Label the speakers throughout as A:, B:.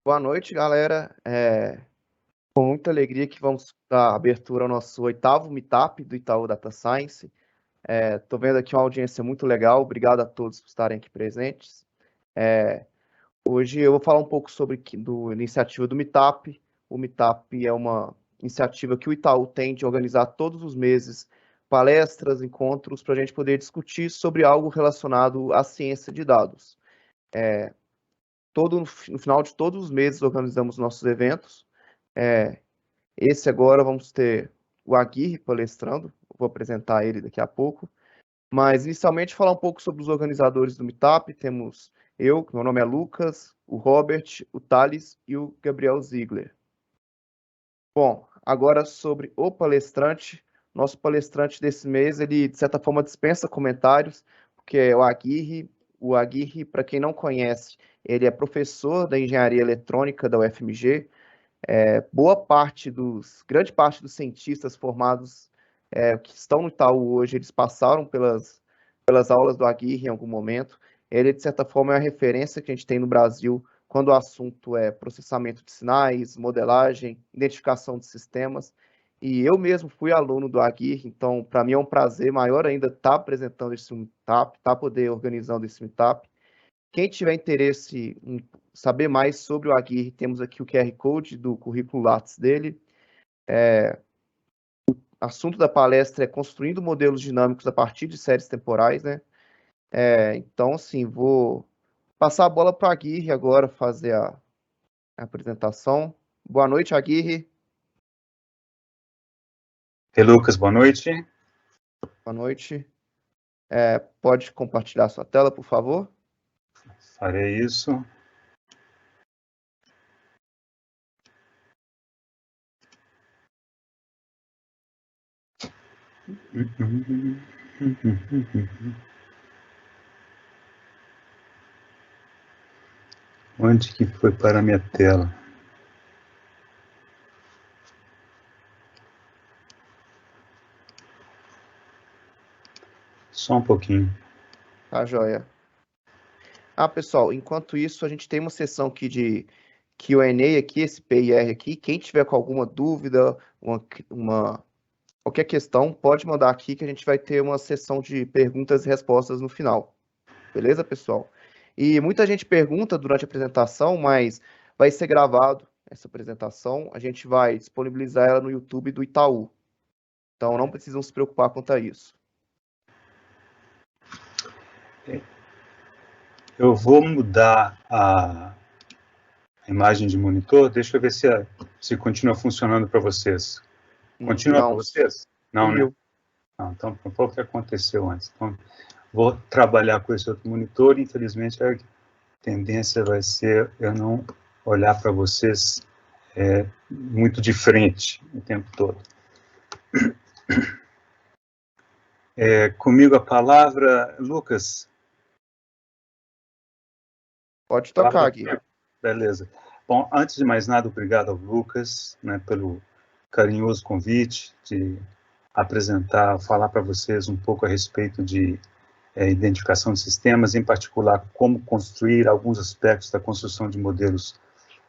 A: Boa noite, galera. Com muita alegria que vamos dar abertura ao nosso 8º Meetup do Itaú Data Science. Estou vendo aqui uma audiência muito legal. Obrigado a todos por estarem aqui presentes. Hoje eu vou falar um pouco sobre a iniciativa do Meetup. O Meetup é uma iniciativa que o Itaú tem de organizar todos os meses palestras, encontros, para a gente poder discutir sobre algo relacionado à ciência de dados. No final de todos os meses organizamos nossos eventos. Esse agora vamos ter o Aguirre palestrando, vou apresentar ele daqui a pouco. Mas inicialmente falar um pouco sobre os organizadores do Meetup. Temos meu nome é Lucas, o Robert, o Thales e o Gabriel Ziegler. Bom, agora sobre o palestrante. Nosso palestrante desse mês, ele de certa forma dispensa comentários, porque é o Aguirre. O Aguirre, para quem não conhece, ele é professor da Engenharia Eletrônica da UFMG. Grande parte dos cientistas formados que estão no Itaú hoje, eles passaram pelas aulas do Aguirre em algum momento. Ele, de certa forma, é a referência que a gente tem no Brasil quando o assunto é processamento de sinais, modelagem, identificação de sistemas. E eu mesmo fui aluno do Aguirre, então, para mim é um prazer maior ainda estar apresentando esse Meetup, estar poder organizando esse Meetup. Quem tiver interesse em saber mais sobre o Aguirre, temos aqui o QR Code do currículo Lattes dele. O assunto da palestra é construindo modelos dinâmicos a partir de séries temporais, né? Então, assim, vou passar a bola para o Aguirre agora fazer a apresentação. Boa noite, Aguirre.
B: E Lucas, boa noite.
A: Boa noite. Pode compartilhar sua tela, por favor?
B: Farei isso. Onde que foi para a minha tela? Só um pouquinho.
A: Tá, joia. Pessoal, enquanto isso, a gente tem uma sessão aqui de Q&A aqui, esse PIR aqui. Quem tiver com alguma dúvida, qualquer questão, pode mandar aqui que a gente vai ter uma sessão de perguntas e respostas no final. Beleza, pessoal? E muita gente pergunta durante a apresentação, mas vai ser gravado essa apresentação. A gente vai disponibilizar ela no YouTube do Itaú. Então, não precisam se preocupar quanto a isso.
B: Eu vou mudar a imagem de monitor. Deixa eu ver se continua funcionando para vocês. Continua para vocês? Não, né? Não, então, foi o que aconteceu antes. Então, vou trabalhar com esse outro monitor. Infelizmente, a tendência vai ser eu não olhar para vocês muito de frente o tempo todo. Comigo a palavra, Lucas.
A: Pode tocar aqui.
B: Beleza. Bom, antes de mais nada, obrigado ao Lucas, né, pelo carinhoso convite de apresentar, falar para vocês um pouco a respeito de identificação de sistemas, em particular como construir alguns aspectos da construção de modelos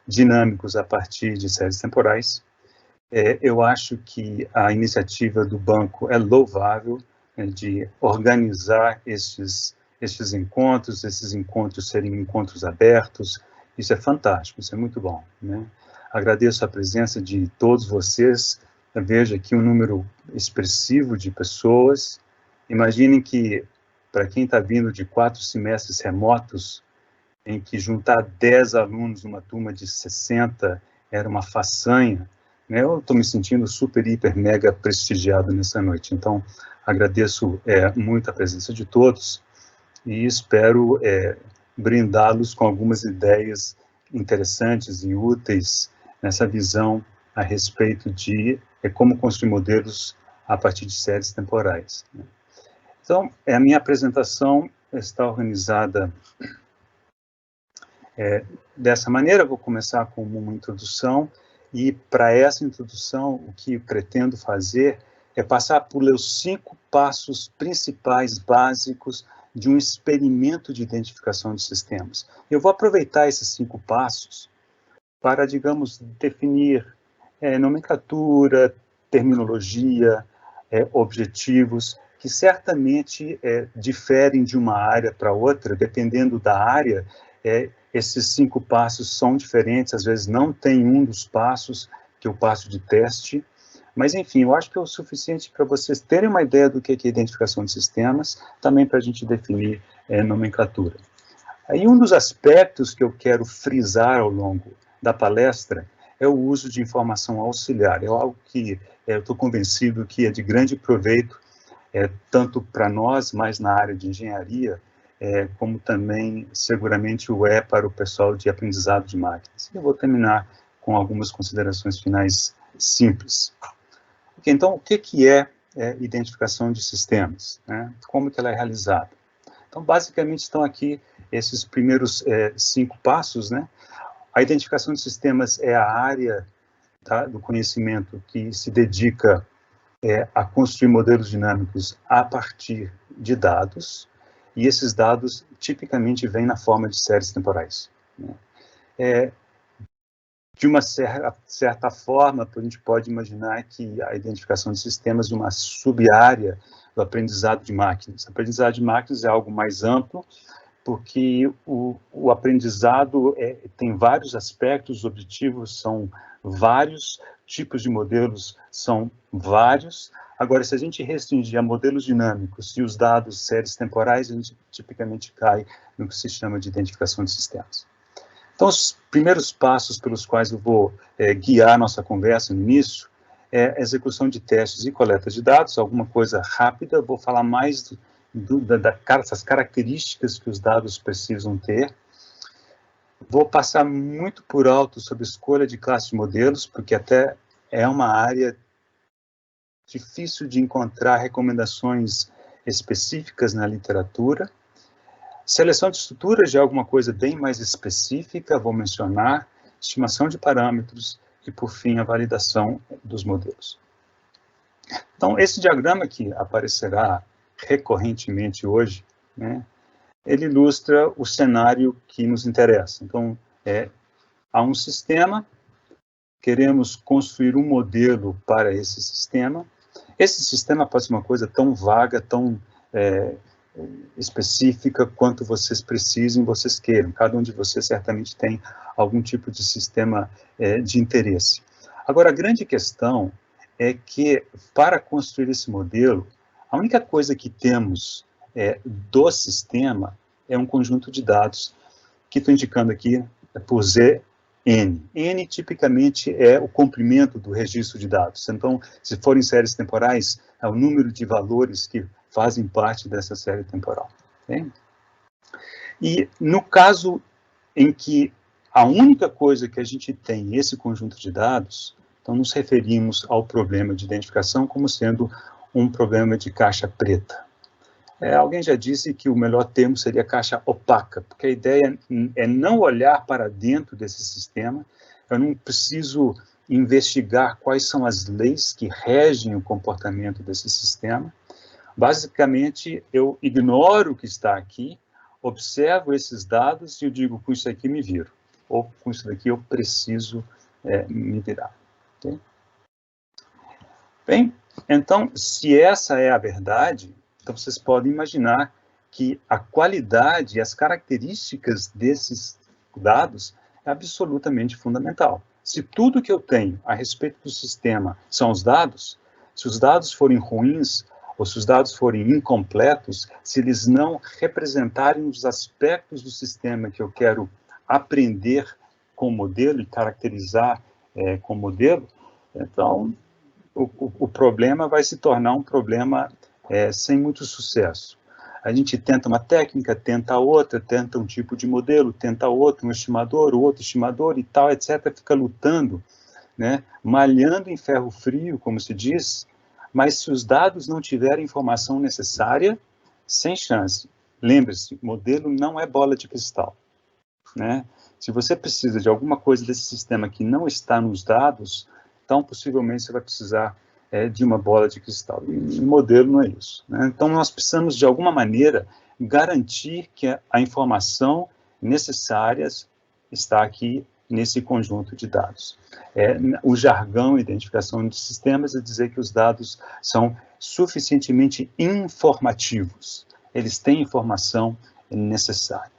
B: dinâmicos a partir de séries temporais. Eu acho que a iniciativa do banco é louvável, de organizar esses encontros serem encontros abertos. Isso é fantástico, isso é muito bom, né? Agradeço a presença de todos vocês. Eu vejo aqui um número expressivo de pessoas. Imaginem que, para quem está vindo de 4 semestres remotos, em que juntar 10 alunos numa turma de 60 era uma façanha, né? Eu estou me sentindo super, hiper, mega prestigiado nessa noite. Então, agradeço muito a presença de todos e espero brindá-los com algumas ideias interessantes e úteis nessa visão a respeito de como construir modelos a partir de séries temporais. Então, a minha apresentação está organizada dessa maneira. Eu vou começar com uma introdução, e para essa introdução, o que pretendo fazer é passar pelos 5 passos principais, básicos, de um experimento de identificação de sistemas. Eu vou aproveitar esses 5 passos para, digamos, definir nomenclatura, terminologia, objetivos, que certamente diferem de uma área para outra, dependendo da área. Esses 5 passos são diferentes, às vezes não tem um dos passos, que é o passo de teste, mas, enfim, eu acho que é o suficiente para vocês terem uma ideia do que é identificação de sistemas, também para a gente definir nomenclatura. Aí, um dos aspectos que eu quero frisar ao longo da palestra é o uso de informação auxiliar. É algo que eu estou convencido que é de grande proveito, tanto para nós, mais na área de engenharia, como também, seguramente, o para o pessoal de aprendizado de máquinas. Eu vou terminar com algumas considerações finais simples. Okay, então, o que é identificação de sistemas? Né? Como que ela é realizada? Então, basicamente, estão aqui esses primeiros 5 passos, né? A identificação de sistemas é a área do conhecimento que se dedica a construir modelos dinâmicos a partir de dados, e esses dados tipicamente vêm na forma de séries temporais. Né? De uma certa forma, a gente pode imaginar que a identificação de sistemas é uma sub-área do aprendizado de máquinas. O aprendizado de máquinas é algo mais amplo, porque o aprendizado tem vários aspectos, os objetivos são vários, tipos de modelos são vários. Agora, se a gente restringir a modelos dinâmicos e os dados séries temporais, a gente tipicamente cai no que se chama de identificação de sistemas. Então, os primeiros passos pelos quais eu vou guiar nossa conversa no início é a execução de testes e coleta de dados, alguma coisa rápida, vou falar mais dessas características que os dados precisam ter. Vou passar muito por alto sobre escolha de classe de modelos, porque até é uma área difícil de encontrar recomendações específicas na literatura. Seleção de estruturas já é alguma coisa bem mais específica, vou mencionar, estimação de parâmetros e, por fim, a validação dos modelos. Então, esse diagrama que aparecerá recorrentemente hoje, né, ele ilustra o cenário que nos interessa. Então, há um sistema, queremos construir um modelo para esse sistema. Esse sistema pode ser uma coisa tão vaga, tão específica quanto vocês precisem, vocês queiram. Cada um de vocês certamente tem algum tipo de sistema de interesse. Agora, a grande questão é que, para construir esse modelo, a única coisa que temos do sistema é um conjunto de dados, que estou indicando aqui por ZN. N, tipicamente, é o comprimento do registro de dados. Então, se forem séries temporais, é o número de valores que fazem parte dessa série temporal. Okay? E, no caso em que a única coisa que a gente tem esse conjunto de dados, então nos referimos ao problema de identificação como sendo um problema de caixa preta. Alguém já disse que o melhor termo seria caixa opaca, porque a ideia é não olhar para dentro desse sistema, eu não preciso investigar quais são as leis que regem o comportamento desse sistema. Basicamente, eu ignoro o que está aqui, observo esses dados e eu digo, com isso aqui me viro, ou com isso daqui eu preciso me virar. Okay? Bem, então, se essa é a verdade, então vocês podem imaginar que a qualidade e as características desses dados é absolutamente fundamental. Se tudo que eu tenho a respeito do sistema são os dados, se os dados forem ruins, ou se os dados forem incompletos, se eles não representarem os aspectos do sistema que eu quero aprender com o modelo e caracterizar com o modelo, então o problema vai se tornar um problema sem muito sucesso. A gente tenta uma técnica, tenta outra, tenta um tipo de modelo, tenta outro, um estimador, outro estimador e tal, etc. Fica lutando, né, malhando em ferro frio, como se diz, mas se os dados não tiverem informação necessária, sem chance. Lembre-se, modelo não é bola de cristal. Né? Se você precisa de alguma coisa desse sistema que não está nos dados, então possivelmente você vai precisar de uma bola de cristal. E o modelo não é isso. Né? Então nós precisamos, de alguma maneira, garantir que a informação necessária está aqui nesse conjunto de dados. O jargão identificação de sistemas é dizer que os dados são suficientemente informativos. Eles têm informação necessária.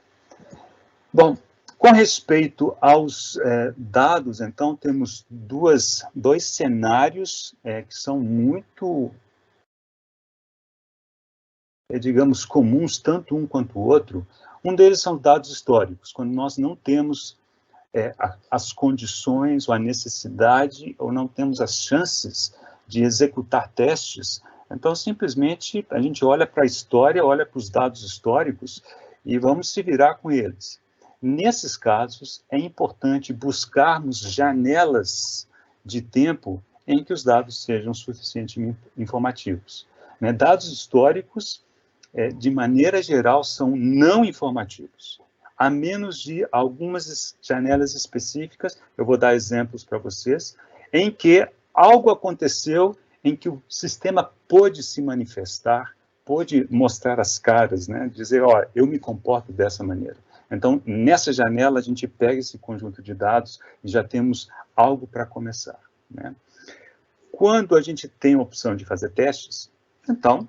B: Bom, com respeito aos dados, então, temos dois cenários que são muito, digamos, comuns, tanto um quanto o outro. Um deles são dados históricos, quando nós não temos as condições ou a necessidade, ou não temos as chances de executar testes. Então, simplesmente, a gente olha para a história, olha para os dados históricos e vamos se virar com eles. Nesses casos, é importante buscarmos janelas de tempo em que os dados sejam suficientemente informativos. Dados históricos, de maneira geral, são não informativos, a menos de algumas janelas específicas, eu vou dar exemplos para vocês, em que algo aconteceu em que o sistema pôde se manifestar, pôde mostrar as caras, dizer, ó, eu me comporto dessa maneira. Então, nessa janela, a gente pega esse conjunto de dados e já temos algo para começar. Quando a gente tem a opção de fazer testes, então,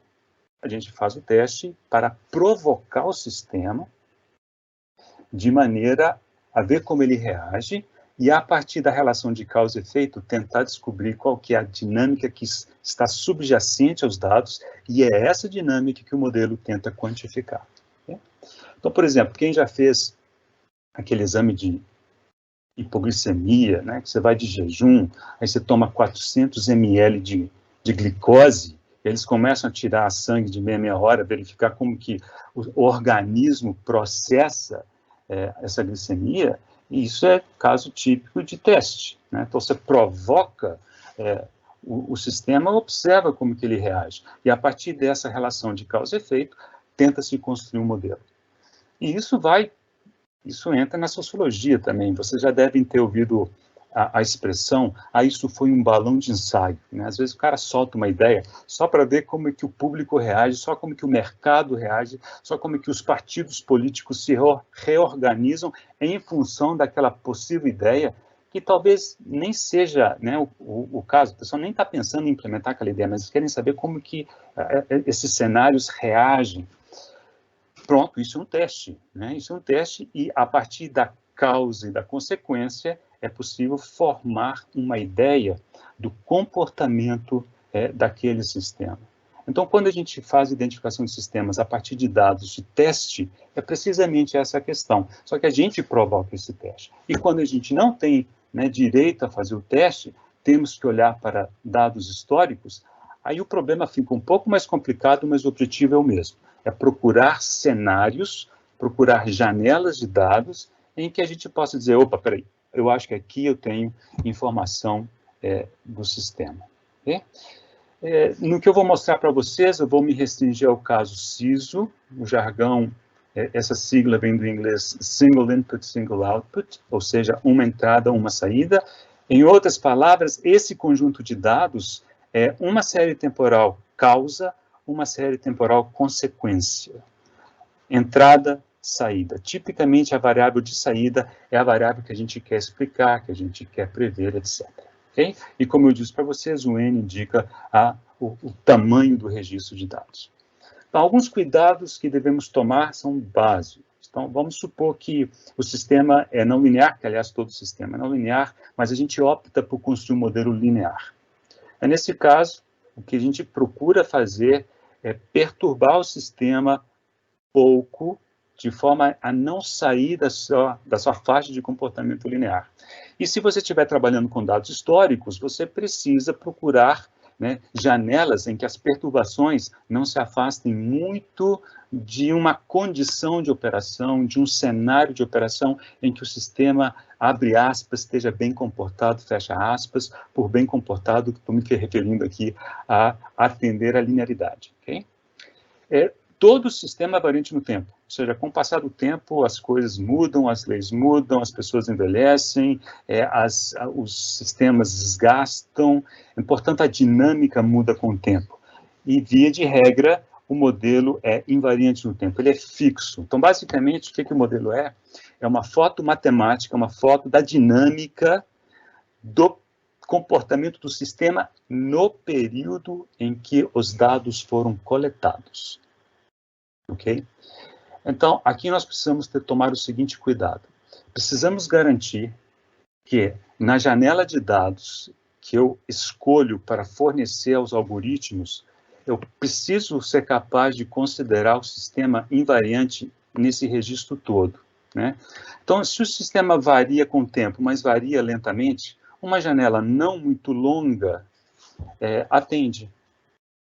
B: a gente faz o teste para provocar o sistema de maneira a ver como ele reage e, a partir da relação de causa e efeito, tentar descobrir qual que é a dinâmica que está subjacente aos dados, e é essa dinâmica que o modelo tenta quantificar. Então, por exemplo, quem já fez aquele exame de hipoglicemia, que você vai de jejum, aí você toma 400 ml de glicose, eles começam a tirar sangue de meia hora, verificar como que o organismo processa essa glicemia, e isso é caso típico de teste. Então, você provoca o sistema, observa como que ele reage, e a partir dessa relação de causa e efeito, tenta-se construir um modelo. E isso entra na sociologia também. Vocês já devem ter ouvido a expressão, isso foi um balão de ensaio. Às vezes o cara solta uma ideia só para ver como é que o público reage, só como que o mercado reage, só como é que os partidos políticos se reorganizam em função daquela possível ideia, que talvez nem seja o caso. A pessoa nem está pensando em implementar aquela ideia, mas eles querem saber como que esses cenários reagem. Pronto, isso é um teste. Isso é um teste e, a partir da causa e da consequência, é possível formar uma ideia do comportamento daquele sistema. Então, quando a gente faz identificação de sistemas a partir de dados de teste, é precisamente essa a questão. Só que a gente provoca esse teste. E quando a gente não tem direito a fazer o teste, temos que olhar para dados históricos, aí o problema fica um pouco mais complicado, mas o objetivo é o mesmo. É procurar cenários, procurar janelas de dados em que a gente possa dizer, opa, peraí, eu acho que aqui eu tenho informação do sistema. Okay? No que eu vou mostrar para vocês, eu vou me restringir ao caso SISO, o jargão, essa sigla vem do inglês Single Input, Single Output, ou seja, uma entrada, uma saída. Em outras palavras, esse conjunto de dados é uma série temporal causa, uma série temporal consequência. Entrada, saída. Tipicamente, a variável de saída é a variável que a gente quer explicar, que a gente quer prever, etc. Okay? E como eu disse para vocês, o N indica o tamanho do registro de dados. Então, alguns cuidados que devemos tomar são básicos. Então, vamos supor que o sistema é não linear, que, aliás, todo sistema é não linear, mas a gente opta por construir um modelo linear. Nesse caso, o que a gente procura fazer é perturbar o sistema pouco, de forma a não sair da sua faixa de comportamento linear. E se você estiver trabalhando com dados históricos, você precisa procurar janelas em que as perturbações não se afastem muito de uma condição de operação, de um cenário de operação em que o sistema, abre aspas, esteja bem comportado, fecha aspas, por bem comportado, estou me referindo aqui a atender à linearidade. Okay? Todo o sistema é variante no tempo, ou seja, com o passar do tempo, as coisas mudam, as leis mudam, as pessoas envelhecem, os sistemas desgastam, portanto, a dinâmica muda com o tempo. E, via de regra, o modelo é invariante no tempo, ele é fixo. Então, basicamente, o que o modelo é? é uma foto matemática, uma foto da dinâmica do comportamento do sistema no período em que os dados foram coletados. Ok? Então, aqui nós precisamos tomar o seguinte cuidado. Precisamos garantir que, na janela de dados que eu escolho para fornecer aos algoritmos, eu preciso ser capaz de considerar o sistema invariante nesse registro todo, né? Então, se o sistema varia com o tempo, mas varia lentamente, uma janela não muito longa atende.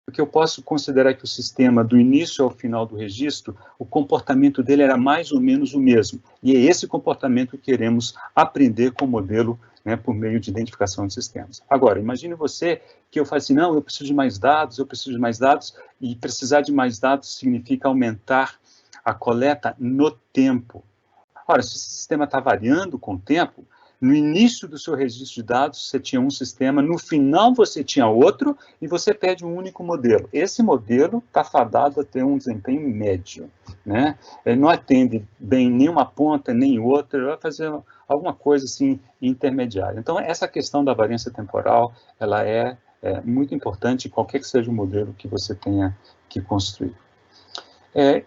B: Porque eu posso considerar que o sistema, do início ao final do registro, o comportamento dele era mais ou menos o mesmo. E é esse comportamento que queremos aprender com o modelo, né, por meio de identificação de sistemas. Agora, imagine você que eu falo assim, não, eu preciso de mais dados, e precisar de mais dados significa aumentar a coleta no tempo. Ora, se o sistema está variando com o tempo, no início do seu registro de dados, você tinha um sistema, no final você tinha outro, e você pede um único modelo. Esse modelo está fadado a ter um desempenho médio, né? Ele não atende bem nenhuma ponta, nem outra, ele vai fazer alguma coisa assim intermediária. Então, essa questão da variância temporal, ela é muito importante, qualquer que seja o modelo que você tenha que construir.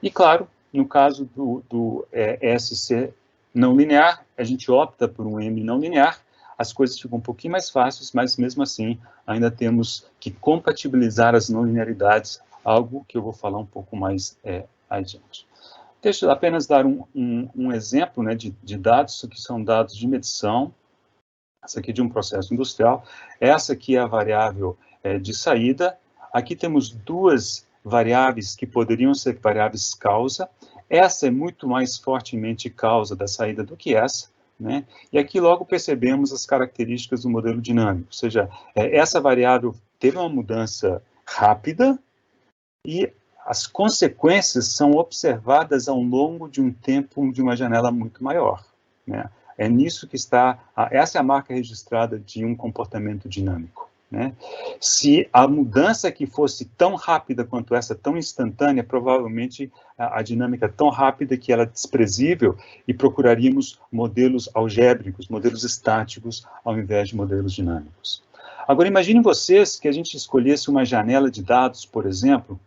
B: E, claro, no caso do ESC não linear, a gente opta por um M não linear, as coisas ficam um pouquinho mais fáceis, mas mesmo assim ainda temos que compatibilizar as não linearidades, algo que eu vou falar um pouco mais adiante. Deixa eu apenas dar um exemplo, né, de dados, isso aqui são dados de medição, essa aqui de um processo industrial, essa aqui é a variável de saída, aqui temos duas variáveis que poderiam ser variáveis causa. Essa é muito mais fortemente causa da saída do que essa, né? E aqui logo percebemos as características do modelo dinâmico, ou seja, essa variável teve uma mudança rápida e as consequências são observadas ao longo de um tempo, de uma janela muito maior, né? É nisso que está, essa é a marca registrada de um comportamento dinâmico, né? Se a mudança que fosse tão rápida quanto essa, tão instantânea, provavelmente a dinâmica é tão rápida que ela é desprezível e procuraríamos modelos algébricos, modelos estáticos, ao invés de modelos dinâmicos. Agora, imagine vocês que a gente escolhesse uma janela de dados, por exemplo,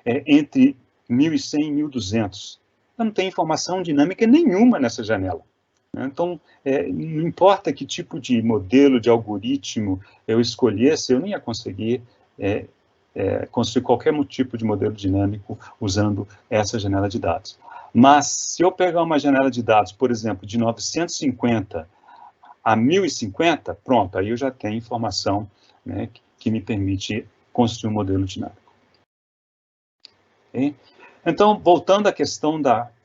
B: entre 1100 e 1200. Não tem informação dinâmica nenhuma nessa janela. Então, não importa que tipo de modelo, de algoritmo eu escolhesse, eu não ia conseguir construir qualquer tipo de modelo dinâmico usando essa janela de dados. Mas, se eu pegar uma janela de dados, por exemplo, de 950 a 1050, pronto, aí eu já tenho informação, né, que me permite construir um modelo dinâmico. Okay? Então, voltando à questão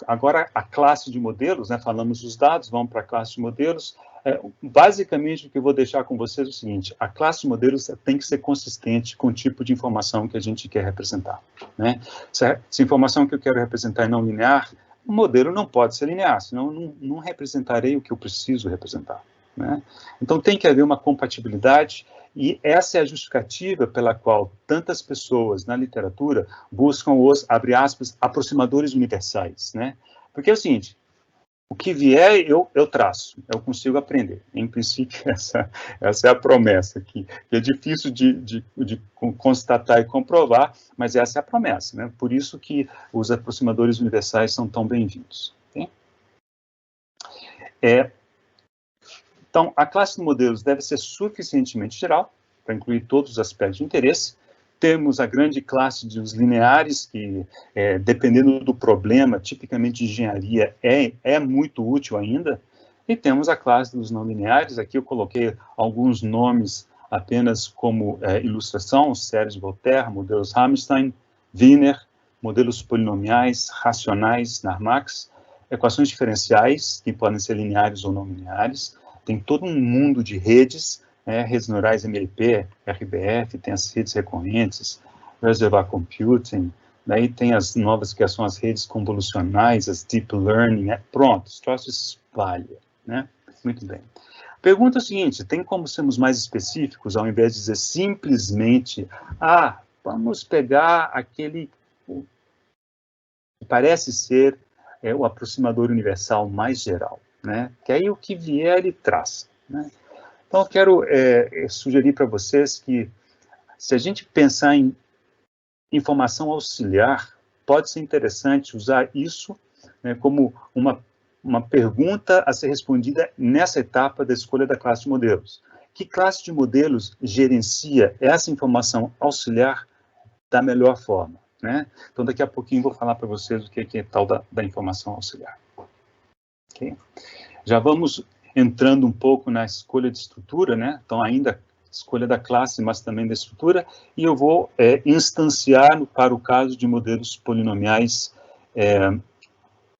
B: agora a classe de modelos, né, falamos dos dados, vamos para a classe de modelos. Basicamente, o que eu vou deixar com vocês é o seguinte: a classe de modelos tem que ser consistente com o tipo de informação que a gente quer representar, né? Se a informação que eu quero representar é não linear, o modelo não pode ser linear, senão eu não representarei o que eu preciso representar, né? Então, tem que haver uma compatibilidade. E essa é a justificativa pela qual tantas pessoas na literatura buscam os, abre aspas, aproximadores universais, né? Porque é o seguinte, o que vier eu traço, eu consigo aprender. Em princípio, essa é a promessa, que é difícil de constatar e comprovar, mas essa é a promessa, né? Por isso que os aproximadores universais são tão bem-vindos. Okay? Então, a classe de modelos deve ser suficientemente geral, para incluir todos os aspectos de interesse. Temos a grande classe dos lineares, que, dependendo do problema, tipicamente de engenharia, é muito útil ainda. E temos a classe dos não lineares. Aqui eu coloquei alguns nomes apenas como ilustração: séries de Voltaire, modelos Hammerstein, Wiener, modelos polinomiais, racionais, Narmax, equações diferenciais, que podem ser lineares ou não lineares. Tem todo um mundo de redes, redes neurais MLP, RBF, tem as redes recorrentes, Reservoir Computing, daí tem as novas que são as redes convolucionais, as Deep Learning, pronto, os troços espalham, né? Muito bem. Pergunta é o seguinte: tem como sermos mais específicos, ao invés de dizer simplesmente, vamos pegar aquele que parece ser o aproximador universal mais geral? né? Que aí o que vier ele traz, né? Então eu quero sugerir para vocês que, se a gente pensar em informação auxiliar, pode ser interessante usar isso, né, como uma pergunta a ser respondida nessa etapa da escolha da classe de modelos. Que classe de modelos gerencia essa informação auxiliar da melhor forma, né? Então, daqui a pouquinho eu vou falar para vocês o que é tal da informação auxiliar. Okay? Já vamos entrando um pouco na escolha de estrutura, né? Então, ainda escolha da classe, mas também da estrutura, e eu vou instanciar para o caso de modelos polinomiais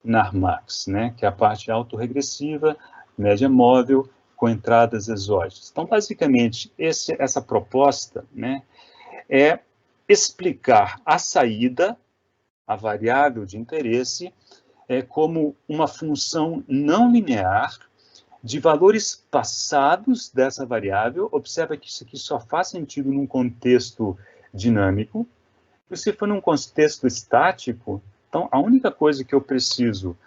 B: NARMAX, né? Que é a parte autorregressiva, média móvel, com entradas exógenas. Então, basicamente, essa proposta, né, é explicar a saída, a variável de interesse, como uma função não linear de valores passados dessa variável. Observa que isso aqui só faz sentido num contexto dinâmico. E se for num contexto estático, então a única coisa que eu preciso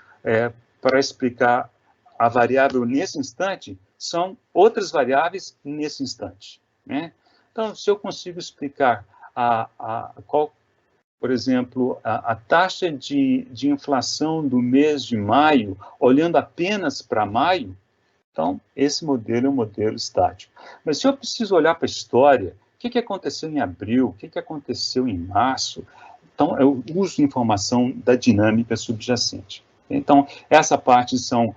B: para explicar a variável nesse instante são outras variáveis nesse instante, né? Então, se eu consigo explicar qual, por exemplo, a taxa de inflação do mês de maio, olhando apenas para maio, então, esse modelo é um modelo estático. Mas se eu preciso olhar para a história, o que aconteceu em abril, o que aconteceu em março, então eu uso informação da dinâmica subjacente. Então, essa parte são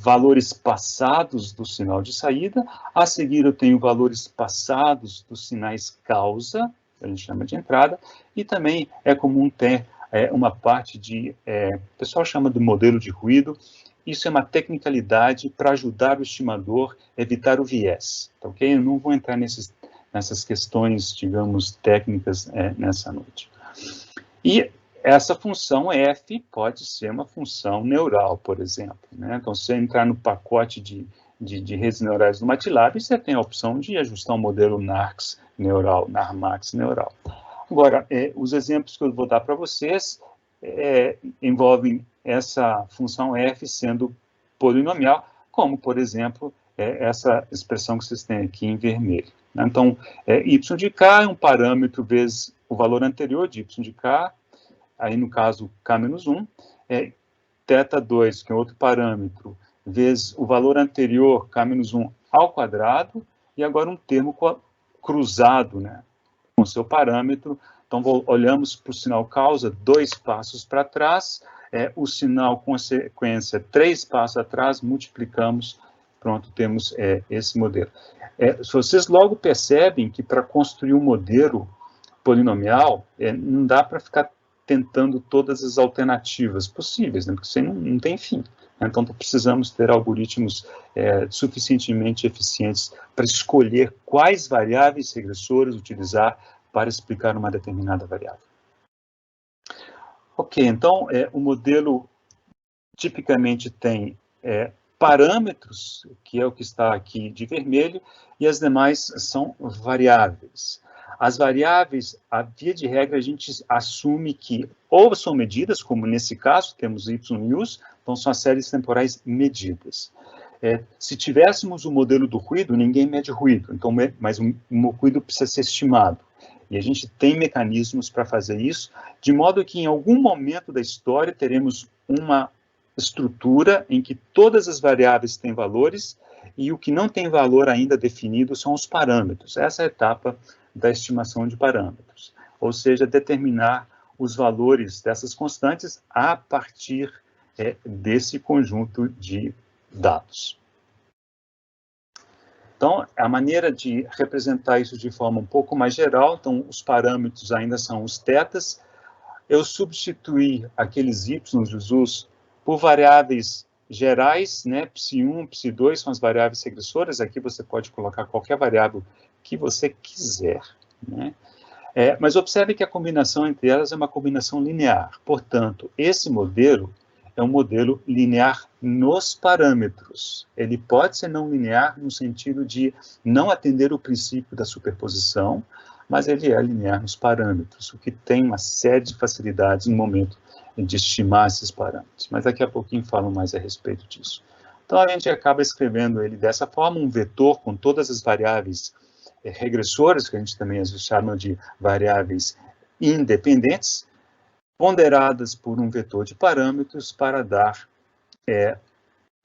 B: valores passados do sinal de saída. A seguir, eu tenho valores passados dos sinais causa, que a gente chama de entrada, e também é comum ter uma parte o pessoal chama de modelo de ruído. Isso é uma tecnicalidade para ajudar o estimador a evitar o viés, tá, ok? Eu não vou entrar nessas questões, digamos, técnicas nessa noite. E essa função f pode ser uma função neural, por exemplo, né? Então, se você entrar no pacote de redes neurais do MATLAB, você tem a opção de ajustar um modelo NARX neural, NARMAX neural. Agora, os exemplos que eu vou dar para vocês envolvem essa função f sendo polinomial, como, por exemplo, essa expressão que vocês têm aqui em vermelho. Então, y de k é um parâmetro vezes o valor anterior de y de k, aí no caso k-1, θ2, que é outro parâmetro, vezes o valor anterior, k-1 ao quadrado, e agora um termo cruzado, né, com seu parâmetro. Então, olhamos para o sinal causa 2 passos para trás, o sinal consequência 3 passos atrás, multiplicamos, pronto, temos esse modelo. Vocês logo percebem que para construir um modelo polinomial, não dá para ficar tentando todas as alternativas possíveis, né, porque você não tem fim. Então, precisamos ter algoritmos suficientemente eficientes para escolher quais variáveis regressoras utilizar para explicar uma determinada variável. Ok, então, o modelo tipicamente tem parâmetros, que é o que está aqui de vermelho, e as demais são variáveis. As variáveis, a via de regra, a gente assume que ou são medidas, como nesse caso, temos y e u, então são as séries temporais medidas. Se tivéssemos o modelo do ruído, ninguém mede ruído, então, mas o ruído precisa ser estimado. E a gente tem mecanismos para fazer isso, de modo que em algum momento da história teremos uma estrutura em que todas as variáveis têm valores e o que não tem valor ainda definido são os parâmetros. Essa é a etapa da estimação de parâmetros, ou seja, determinar os valores dessas constantes a partir desse conjunto de dados. Então, a maneira de representar isso de forma um pouco mais geral, então, os parâmetros ainda são os tetas. Eu substituí aqueles y dos u's por variáveis gerais, né? Psi1, Psi2 são as variáveis regressoras. Aqui você pode colocar qualquer variável que você quiser, né? Mas observe que a combinação entre elas é uma combinação linear. Portanto, esse modelo é um modelo linear nos parâmetros. Ele pode ser não linear no sentido de não atender o princípio da superposição, mas ele é linear nos parâmetros, o que tem uma série de facilidades no momento de estimar esses parâmetros. Mas daqui a pouquinho falo mais a respeito disso. Então, a gente acaba escrevendo ele dessa forma, um vetor com todas as variáveis regressoras, que a gente também chama de variáveis independentes, ponderadas por um vetor de parâmetros para dar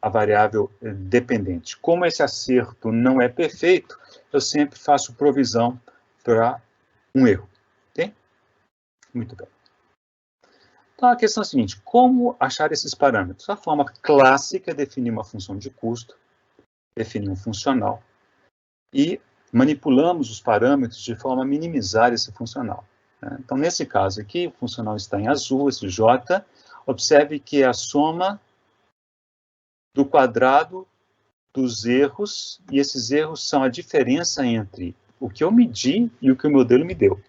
B: a variável dependente. Como esse acerto não é perfeito, eu sempre faço provisão para um erro. Ok? Muito bem. Então, a questão é a seguinte: como achar esses parâmetros? A forma clássica é definir uma função de custo, definir um funcional, e manipulamos os parâmetros de forma a minimizar esse funcional. Então, nesse caso aqui, o funcional está em azul, esse J. Observe que é a soma do quadrado dos erros, e esses erros são a diferença entre o que eu medi e o que o modelo me deu.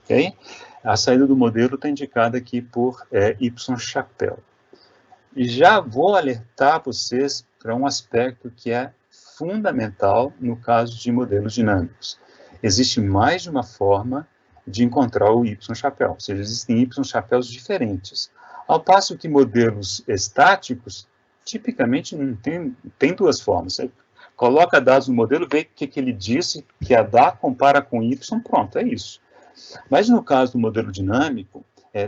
B: Okay? A saída do modelo está indicada aqui por Y chapéu. E já vou alertar vocês para um aspecto que é fundamental no caso de modelos dinâmicos. Existe mais de uma forma de encontrar o Y chapéu, ou seja, existem Y chapéus diferentes. Ao passo que modelos estáticos, tipicamente, não tem duas formas. Você coloca dados no modelo, vê o que ele disse que ia dar, compara com Y, pronto, é isso. Mas no caso do modelo dinâmico,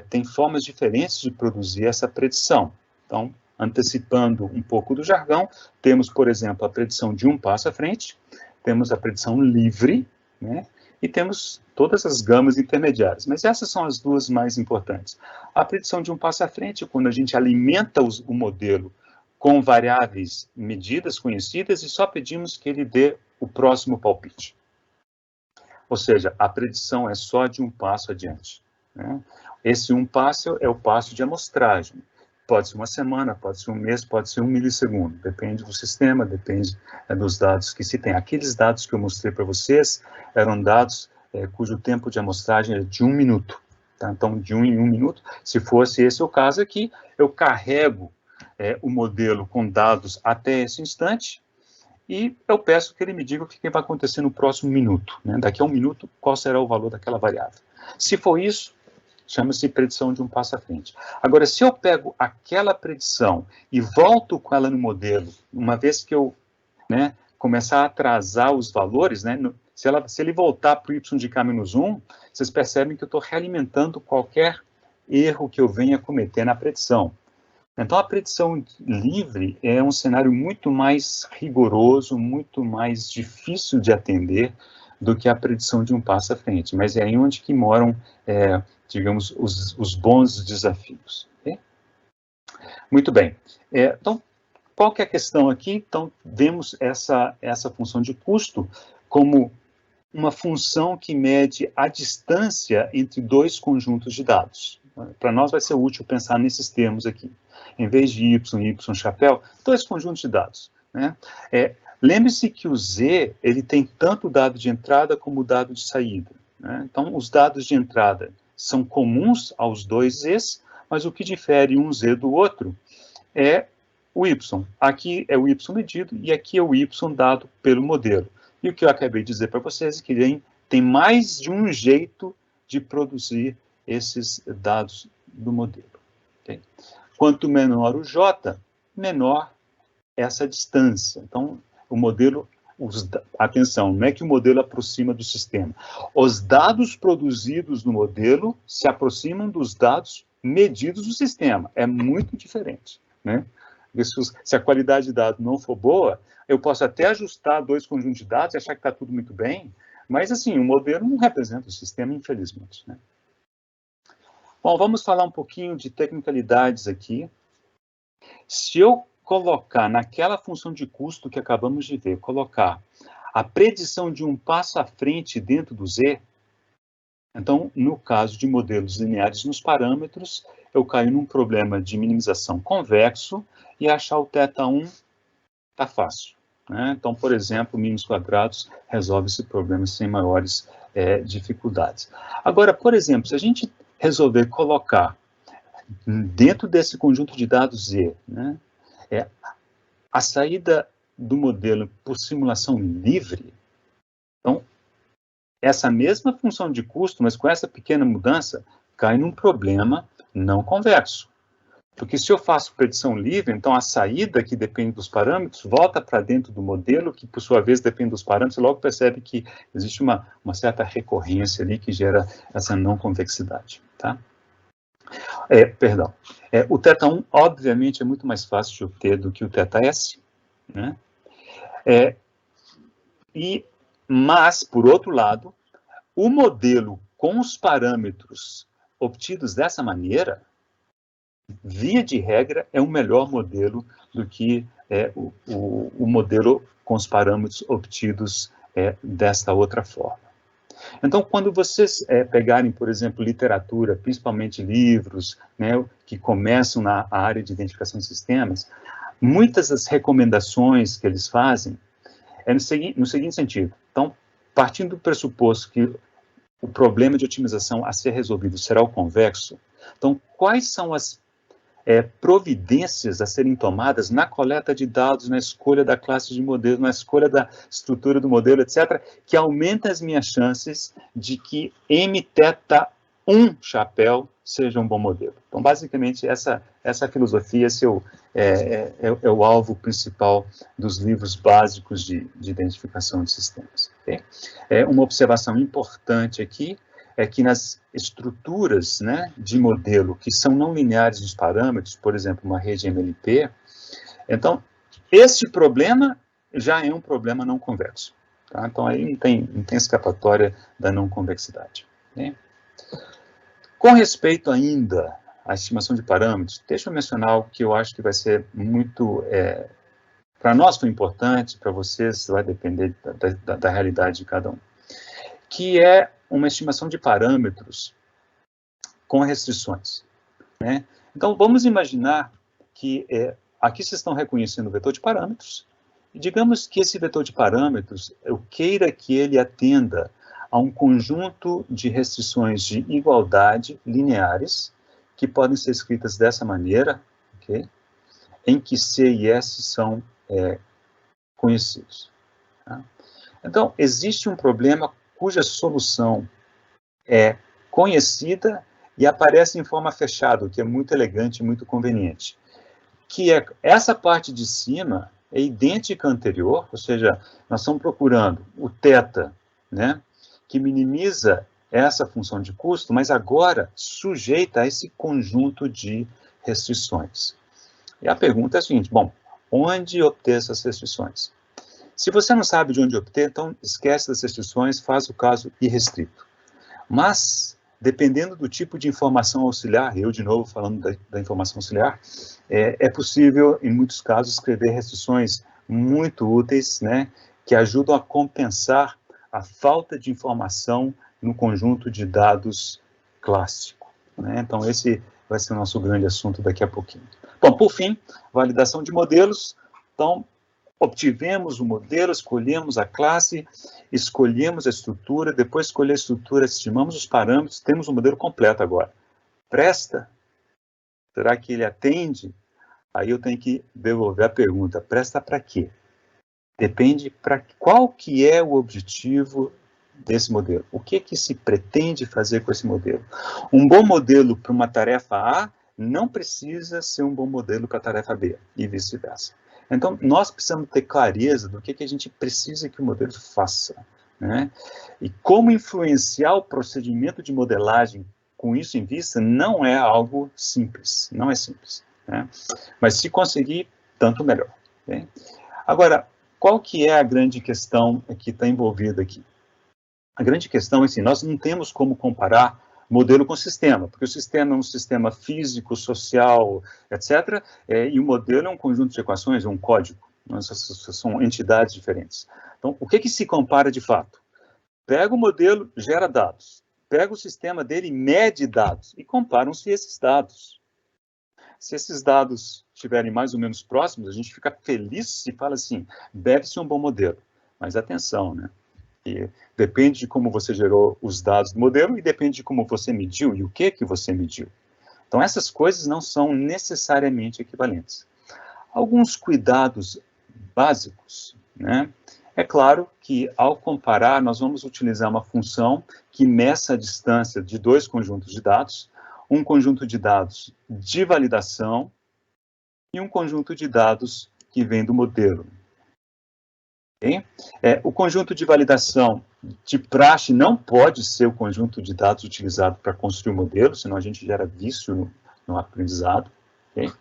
B: tem formas diferentes de produzir essa predição. Então, antecipando um pouco do jargão, temos, por exemplo, a predição de um passo à frente, temos a predição livre, né? E temos todas as gamas intermediárias, mas essas são as duas mais importantes. A predição de um passo à frente, quando a gente alimenta o modelo com variáveis medidas, conhecidas, e só pedimos que ele dê o próximo palpite. Ou seja, a predição é só de um passo adiante. Né? Esse um passo é o passo de amostragem. Pode ser uma semana, pode ser um mês, pode ser um milissegundo. Depende do sistema, depende dos dados que se tem. Aqueles dados que eu mostrei para vocês eram dados cujo tempo de amostragem é de 1 minuto. Tá? Então, de 1 em 1 minuto. Se fosse esse o caso aqui, eu carrego o modelo com dados até esse instante e eu peço que ele me diga o que vai acontecer no próximo minuto. Né? Daqui a 1 minuto, qual será o valor daquela variável. Se for isso, chama-se predição de um passo à frente. Agora, se eu pego aquela predição e volto com ela no modelo, uma vez que eu começar a atrasar os valores, né, se ele voltar para o y de k-1, vocês percebem que eu estou realimentando qualquer erro que eu venha cometer na predição. Então, a predição livre é um cenário muito mais rigoroso, muito mais difícil de atender do que a predição de um passo à frente. Mas é aí onde que moram, digamos, os bons desafios. Okay? Muito bem. Então, qual que é a questão aqui? Então, vemos essa função de custo como uma função que mede a distância entre dois conjuntos de dados. Para nós vai ser útil pensar nesses termos aqui. Em vez de y e y chapéu, dois conjuntos de dados. Né? Lembre-se que o Z ele tem tanto o dado de entrada como o dado de saída. Né? Então, os dados de entrada são comuns aos dois Zs, mas o que difere um Z do outro é o Y. Aqui é o Y medido e aqui é o Y dado pelo modelo. E o que eu acabei de dizer para vocês é que tem mais de um jeito de produzir esses dados do modelo. Okay? Quanto menor o J, menor essa distância. Então, o modelo, atenção, não é que o modelo aproxima do sistema. Os dados produzidos no modelo se aproximam dos dados medidos do sistema. É muito diferente. Né? Se a qualidade de dados não for boa, eu posso até ajustar dois conjuntos de dados e achar que está tudo muito bem, mas, assim, o modelo não representa o sistema, infelizmente. Né? Bom, vamos falar um pouquinho de tecnicalidades aqui. Se eu colocar naquela função de custo que acabamos de ver, colocar a predição de um passo à frente dentro do Z, então, no caso de modelos lineares nos parâmetros, eu caio num problema de minimização convexo e achar o θ1 está fácil. Né? Então, por exemplo, mínimos quadrados resolve esse problema sem maiores dificuldades. Agora, por exemplo, se a gente resolver colocar dentro desse conjunto de dados Z, né, a saída do modelo por simulação livre, então, essa mesma função de custo, mas com essa pequena mudança, cai num problema não convexo. Porque se eu faço predição livre, então a saída, que depende dos parâmetros, volta para dentro do modelo, que por sua vez depende dos parâmetros, e logo percebe que existe uma certa recorrência ali que gera essa não convexidade, tá? Perdão. O θ1, obviamente, é muito mais fácil de obter do que o θs, né? Mas, por outro lado, o modelo com os parâmetros obtidos dessa maneira, via de regra, é um melhor modelo do que o modelo com os parâmetros obtidos desta outra forma. Então, quando vocês pegarem, por exemplo, literatura, principalmente livros, né, que começam na área de identificação de sistemas, muitas das recomendações que eles fazem no seguinte sentido. Então, partindo do pressuposto que o problema de otimização a ser resolvido será o convexo, então, quais são as providências a serem tomadas na coleta de dados, na escolha da classe de modelo, na escolha da estrutura do modelo, etc., que aumenta as minhas chances de que mθ1 chapéu seja um bom modelo. Então, basicamente, essa filosofia é o alvo principal dos livros básicos de identificação de sistemas. Okay? Uma observação importante aqui é que nas estruturas, né, de modelo que são não lineares nos parâmetros, por exemplo, uma rede MLP, então, esse problema já é um problema não convexo. Tá? Então, aí não tem escapatória da não convexidade. Né? Com respeito ainda à estimação de parâmetros, deixa eu mencionar algo que eu acho que vai ser muito... para nós foi importante, para vocês vai depender da realidade de cada um, que é uma estimação de parâmetros com restrições. Né? Então, vamos imaginar que aqui vocês estão reconhecendo o vetor de parâmetros, e digamos que esse vetor de parâmetros, eu queira que ele atenda a um conjunto de restrições de igualdade lineares, que podem ser escritas dessa maneira, okay? Em que C e S são conhecidos. Tá? Então, existe um problema cuja solução é conhecida e aparece em forma fechada, o que é muito elegante e muito conveniente. Que é essa parte de cima é idêntica à anterior, ou seja, nós estamos procurando o θ, né, que minimiza essa função de custo, mas agora sujeita a esse conjunto de restrições. E a pergunta é a seguinte, bom, onde obter essas restrições? Se você não sabe de onde obter, então esquece das restrições, faz o caso irrestrito. Mas, dependendo do tipo de informação auxiliar, eu de novo falando da informação auxiliar, é possível, em muitos casos, escrever restrições muito úteis, né, que ajudam a compensar a falta de informação no conjunto de dados clássico. Né? Então, esse vai ser o nosso grande assunto daqui a pouquinho. Bom, por fim, validação de modelos. Então, obtivemos o modelo, escolhemos a classe, escolhemos a estrutura, depois de escolher a estrutura, estimamos os parâmetros, temos o modelo completo agora. Presta? Será que ele atende? Aí eu tenho que devolver a pergunta, presta para quê? Depende para qual que é o objetivo desse modelo. O que se pretende fazer com esse modelo? Um bom modelo para uma tarefa A não precisa ser um bom modelo para a tarefa B, e vice-versa. Então, nós precisamos ter clareza do que a gente precisa que o modelo faça, né? E como influenciar o procedimento de modelagem com isso em vista não é algo simples, não é simples, né? Mas se conseguir, tanto melhor. Okay? Agora, qual que é a grande questão que está envolvida aqui? A grande questão é assim, nós não temos como comparar modelo com sistema, porque o sistema é um sistema físico, social, etc., e o modelo é um conjunto de equações, é um código, são entidades diferentes. Então, o que se compara de fato? Pega o modelo, gera dados, pega o sistema dele, mede dados, e comparam-se esses dados. Se esses dados estiverem mais ou menos próximos, a gente fica feliz e fala assim, deve ser um bom modelo. Mas atenção, né? E depende de como você gerou os dados do modelo e depende de como você mediu e o que você mediu. Então, essas coisas não são necessariamente equivalentes. Alguns cuidados básicos, né? É claro que, ao comparar, nós vamos utilizar uma função que meça a distância de dois conjuntos de dados, um conjunto de dados de validação e um conjunto de dados que vem do modelo. Okay? O conjunto de validação de praxe não pode ser o conjunto de dados utilizado para construir o modelo, senão a gente gera vício no aprendizado. Okay?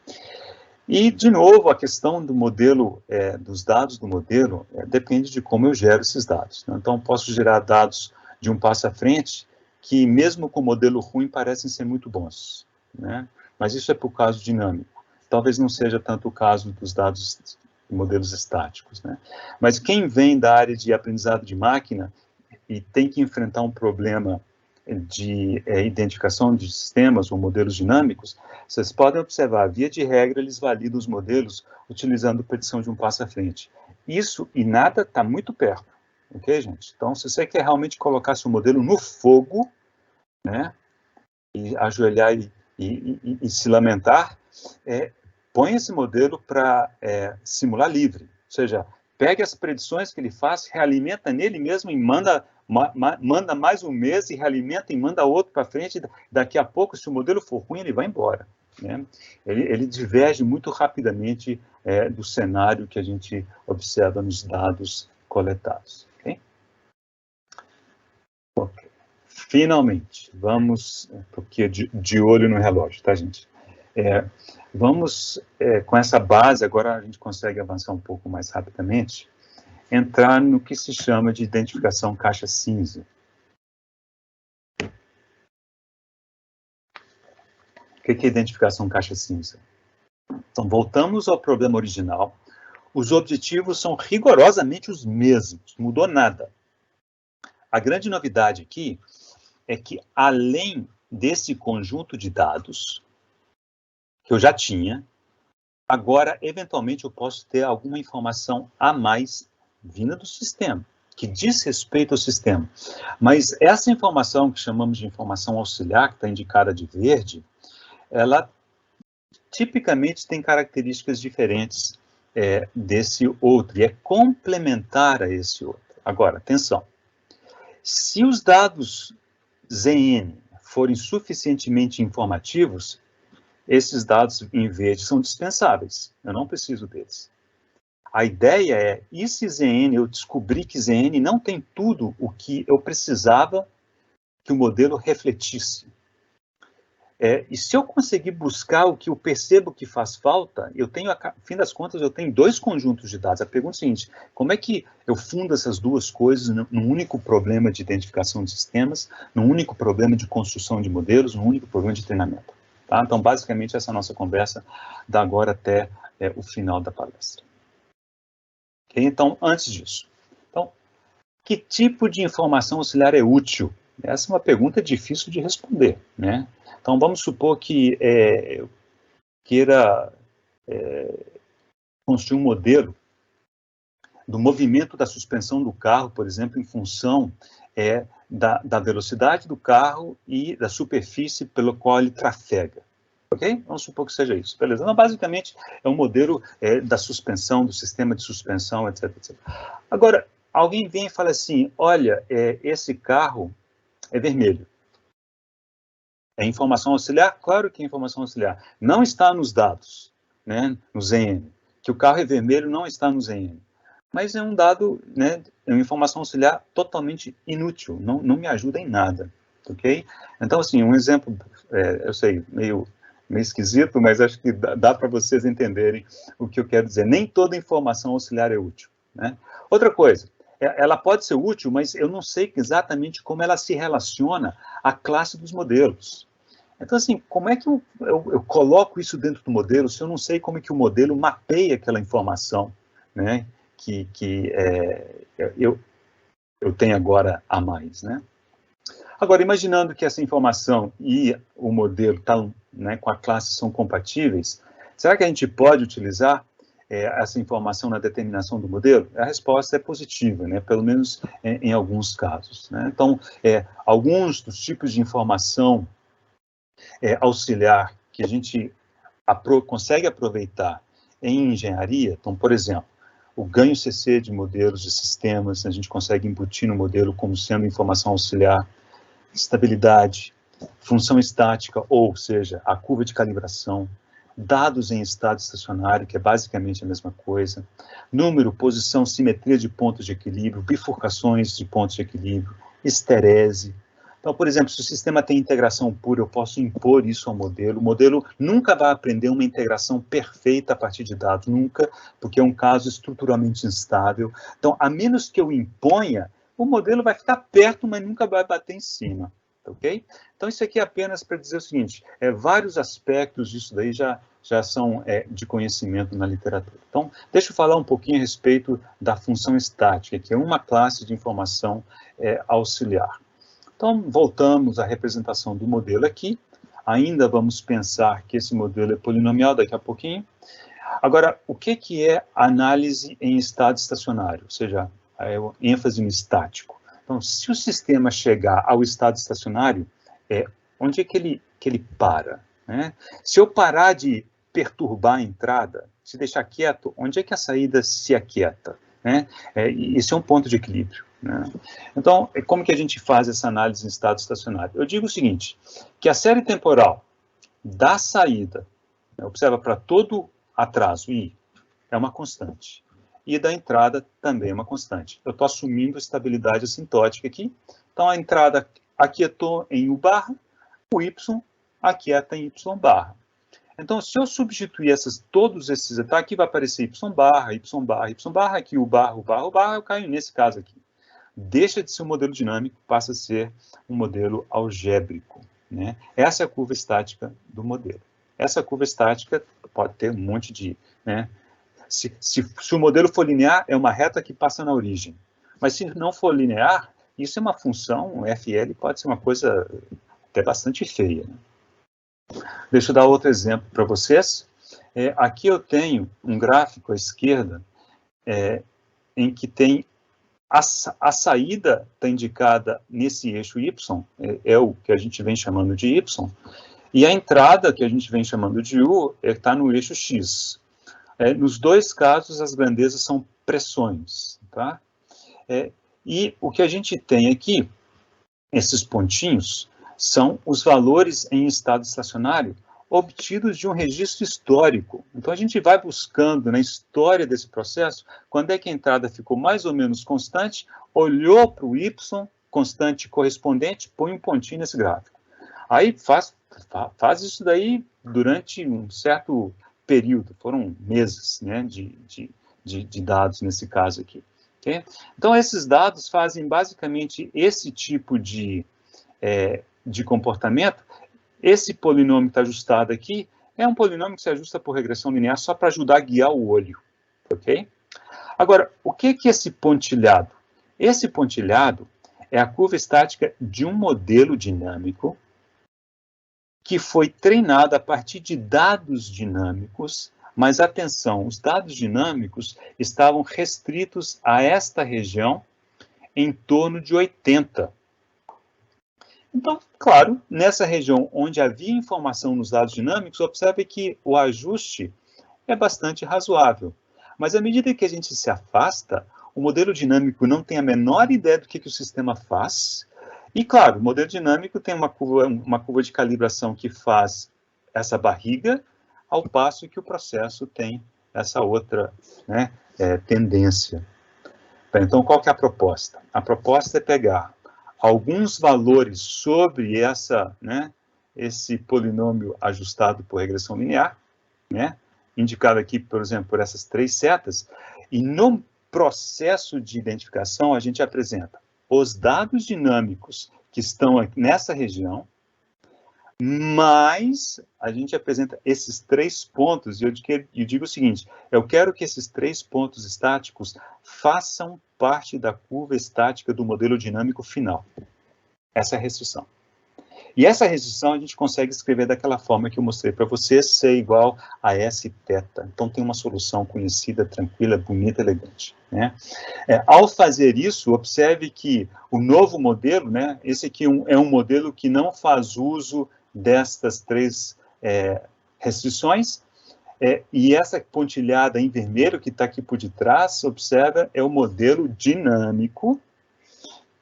B: E, de novo, a questão do modelo, dos dados do modelo, depende de como eu gero esses dados. Né? Então, posso gerar dados de um passo à frente que, mesmo com modelo ruim, parecem ser muito bons. Né? Mas isso é por caso dinâmico. Talvez não seja tanto o caso dos dados modelos estáticos, né? Mas quem vem da área de aprendizado de máquina e tem que enfrentar um problema de identificação de sistemas ou modelos dinâmicos, vocês podem observar, via de regra, eles validam os modelos utilizando predição de um passo à frente. Isso e nada está muito perto, ok, gente? Então, se você quer realmente colocar seu modelo no fogo, né, e ajoelhar e se lamentar, põe esse modelo para simular livre, ou seja, pegue as predições que ele faz, realimenta nele mesmo e manda mais um mês e realimenta e manda outro para frente, daqui a pouco, se o modelo for ruim, ele vai embora. Né? Ele diverge muito rapidamente do cenário que a gente observa nos dados coletados. Okay? Okay. Finalmente, vamos, porque de olho no relógio, tá, gente? Vamos, com essa base, agora a gente consegue avançar um pouco mais rapidamente, entrar no que se chama de identificação caixa cinza. O que é identificação caixa cinza? Então, voltamos ao problema original. Os objetivos são rigorosamente os mesmos, não mudou nada. A grande novidade aqui é que, além desse conjunto de dados que eu já tinha, agora, eventualmente, eu posso ter alguma informação a mais vinda do sistema, que diz respeito ao sistema. Mas essa informação, que chamamos de informação auxiliar, que está indicada de verde, ela tipicamente tem características diferentes desse outro, e é complementar a esse outro. Agora, atenção. Se os dados ZN forem suficientemente informativos, esses dados em verde são dispensáveis, eu não preciso deles. A ideia é, e se ZN, eu descobri que ZN não tem tudo o que eu precisava que o modelo refletisse. E se eu conseguir buscar o que eu percebo que faz falta, eu tenho, no fim das contas, eu tenho dois conjuntos de dados. A pergunta é a seguinte, como é que eu fundo essas duas coisas num único problema de identificação de sistemas, num único problema de construção de modelos, num único problema de treinamento? Tá? Então, basicamente, essa é a nossa conversa da agora até o final da palestra. Okay? Então, antes disso, que tipo de informação auxiliar é útil? Essa é uma pergunta difícil de responder, né? Então, vamos supor que eu queira construir um modelo do movimento da suspensão do carro, por exemplo, em função da velocidade do carro e da superfície pela qual ele trafega. Ok? Vamos supor que seja isso. Beleza? Então, basicamente, é um modelo da suspensão, do sistema de suspensão, etc, etc. Agora, alguém vem e fala assim, olha, esse carro é vermelho. É informação auxiliar? Claro que é informação auxiliar. Não está nos dados, né, no ZN. Que o carro é vermelho não está no ZN. Mas é um dado, né, é uma informação auxiliar totalmente inútil, não me ajuda em nada, ok? Então, assim, um exemplo, eu sei, meio esquisito, mas acho que dá para vocês entenderem o que eu quero dizer. Nem toda informação auxiliar é útil, né? Outra coisa, ela pode ser útil, mas eu não sei exatamente como ela se relaciona à classe dos modelos. Então, assim, como é que eu coloco isso dentro do modelo se eu não sei como é que o modelo mapeia aquela informação, né, que eu tenho agora a mais, né? Agora, imaginando que essa informação e o modelo né, com a classe são compatíveis, será que a gente pode utilizar essa informação na determinação do modelo? A resposta é positiva, né? Pelo menos em alguns casos, né? Então, alguns dos tipos de informação auxiliar que a gente consegue aproveitar em engenharia, então, por exemplo, o ganho CC de modelos de sistemas, a gente consegue embutir no modelo como sendo informação auxiliar, estabilidade, função estática, ou seja, a curva de calibração, dados em estado estacionário, que é basicamente a mesma coisa, número, posição, simetria de pontos de equilíbrio, bifurcações de pontos de equilíbrio, esterese. Então, por exemplo, se o sistema tem integração pura, eu posso impor isso ao modelo. O modelo nunca vai aprender uma integração perfeita a partir de dados, nunca, porque é um caso estruturalmente instável. Então, a menos que eu imponha, o modelo vai ficar perto, mas nunca vai bater em cima. Ok? Então, isso aqui é apenas para dizer o seguinte, vários aspectos disso daí já são de conhecimento na literatura. Então, deixa eu falar um pouquinho a respeito da função estática, que é uma classe de informação auxiliar. Então, voltamos à representação do modelo aqui. Ainda vamos pensar que esse modelo é polinomial daqui a pouquinho. Agora, o que é análise em estado estacionário? Ou seja, a ênfase no estático. Então, se o sistema chegar ao estado estacionário, onde é que ele para? Né? Se eu parar de perturbar a entrada, se deixar quieto, onde é que a saída se aquieta? Né? Isso é um ponto de equilíbrio. Né? Então, como que a gente faz essa análise em estado estacionário? Eu digo o seguinte, que a série temporal da saída, observa para todo atraso, I, é uma constante. E da entrada também é uma constante. Eu estou assumindo estabilidade assintótica aqui. Então, a entrada aquietou em U barra, o Y aquieta em Y barra. Então, se eu substituir todos esses, aqui vai aparecer Y barra, Y barra, Y barra, aqui U barra, U barra, U barra, eu caio nesse caso aqui. Deixa de ser um modelo dinâmico, passa a ser um modelo algébrico. Né? Essa é a curva estática do modelo. Essa curva estática pode ter um monte de... Né? Se o modelo for linear, é uma reta que passa na origem. Mas se não for linear, isso é uma função, FL pode ser uma coisa até bastante feia. Né? Deixa eu dar outro exemplo para vocês. Aqui eu tenho um gráfico à esquerda em que tem a saída está indicada nesse eixo Y, é o que a gente vem chamando de Y, e a entrada, que a gente vem chamando de U, está no eixo X. Nos dois casos, as grandezas são pressões. Tá? E o que a gente tem aqui, esses pontinhos, são os valores em estado estacionário obtidos de um registro histórico. Então, a gente vai buscando na história desse processo, quando é que a entrada ficou mais ou menos constante, olhou para o Y constante correspondente, põe um pontinho nesse gráfico. Aí faz isso daí durante um certo período, foram meses, né, de dados nesse caso aqui. Okay? Então, esses dados fazem basicamente esse tipo de comportamento. Esse polinômio que está ajustado aqui é um polinômio que se ajusta por regressão linear só para ajudar a guiar o olho. Ok? Agora, o que é esse pontilhado? Esse pontilhado é a curva estática de um modelo dinâmico que foi treinado a partir de dados dinâmicos, mas atenção, os dados dinâmicos estavam restritos a esta região em torno de 80. Então, claro, nessa região onde havia informação nos dados dinâmicos, observe que o ajuste é bastante razoável. Mas à medida que a gente se afasta, o modelo dinâmico não tem a menor ideia do que o sistema faz. E, claro, o modelo dinâmico tem uma curva de calibração que faz essa barriga, ao passo que o processo tem essa outra, né, tendência. Então, qual que é a proposta? A proposta é pegar alguns valores sobre esse polinômio ajustado por regressão linear, né, indicado aqui, por exemplo, por essas 3 setas, e no processo de identificação a gente apresenta os dados dinâmicos que estão aqui nessa região, mas a gente apresenta esses 3 pontos, e eu digo o seguinte, eu quero que esses 3 pontos estáticos façam parte da curva estática do modelo dinâmico final. Essa é a restrição. E essa restrição a gente consegue escrever daquela forma que eu mostrei para vocês, C igual a S θ. Então tem uma solução conhecida, tranquila, bonita, elegante. Né? Ao fazer isso, observe que o novo modelo, né, esse aqui é um modelo que não faz uso destas 3 restrições, e essa pontilhada em vermelho que está aqui por detrás, observa, é o modelo dinâmico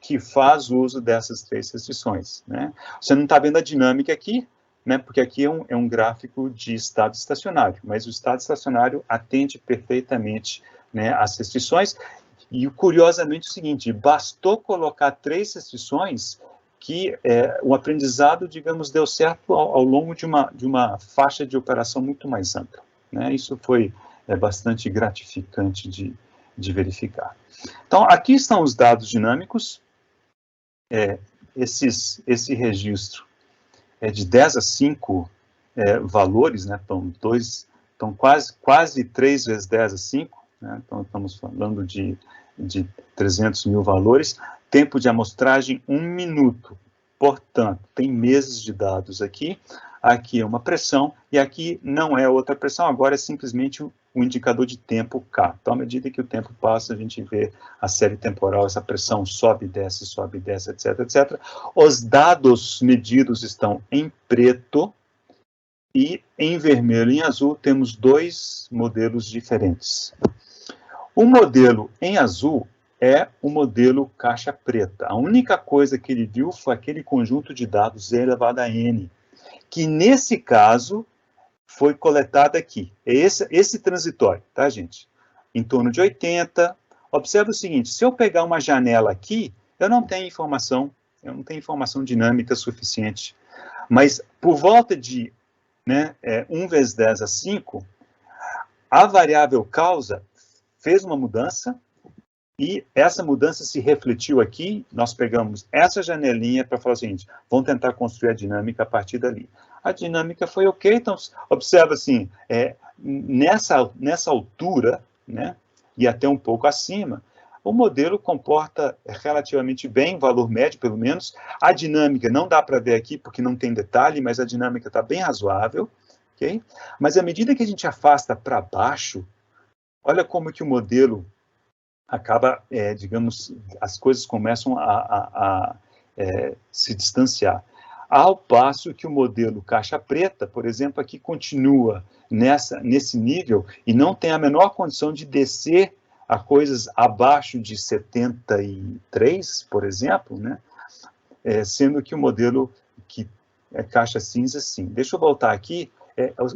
B: que faz uso dessas 3 restrições, né? Você não está vendo a dinâmica aqui, né? Porque aqui é um gráfico de estado estacionário, mas o estado estacionário atende perfeitamente, né, às restrições. E, curiosamente, é o seguinte, bastou colocar 3 restrições que o aprendizado, digamos, deu certo ao longo de uma faixa de operação muito mais ampla, né? Isso foi bastante gratificante de verificar. Então, aqui estão os dados dinâmicos. Esse registro é de 10 a 5 valores, né? Então, quase 3 vezes 10 a 5, né? Então, estamos falando de 300 mil valores. Tempo de amostragem, 1 minuto. Portanto, tem meses de dados aqui. Aqui é uma pressão, e aqui não é outra pressão, agora é simplesmente o indicador de tempo K. Então, à medida que o tempo passa, a gente vê a série temporal, essa pressão sobe, desce, etc, etc. Os dados medidos estão em preto, e em vermelho e em azul temos 2 modelos diferentes. O modelo em azul é o modelo caixa preta. A única coisa que ele viu foi aquele conjunto de dados e elevado a n, que nesse caso foi coletado aqui. É esse transitório, tá, gente? Em torno de 80. Observe o seguinte, se eu pegar uma janela aqui, eu não tenho informação dinâmica suficiente. Mas por volta de 1 vezes 10 a 5, a variável causa fez uma mudança, e essa mudança se refletiu aqui. Nós pegamos essa janelinha para falar o seguinte, vamos tentar construir a dinâmica a partir dali. A dinâmica foi ok, então observa assim, nessa altura, né, e até um pouco acima, o modelo comporta relativamente bem, valor médio pelo menos. A dinâmica não dá para ver aqui porque não tem detalhe, mas a dinâmica está bem razoável, ok? Mas à medida que a gente afasta para baixo, olha como que o modelo acaba, digamos, as coisas começam a se distanciar. Ao passo que o modelo caixa preta, por exemplo, aqui continua nesse nível e não tem a menor condição de descer a coisas abaixo de 73, por exemplo, né? Sendo que o modelo que é caixa cinza, sim. Deixa eu voltar aqui,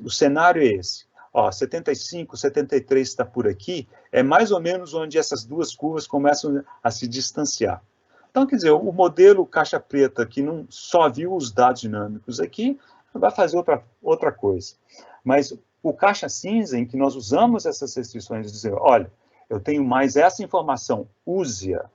B: o cenário é esse. 75, 73 está por aqui, é mais ou menos onde essas 2 curvas começam a se distanciar. Então, quer dizer, o modelo caixa preta, que não só viu os dados dinâmicos aqui, vai fazer outra coisa. Mas o caixa cinza, em que nós usamos essas restrições, de dizer, olha, eu tenho mais essa informação, use-a,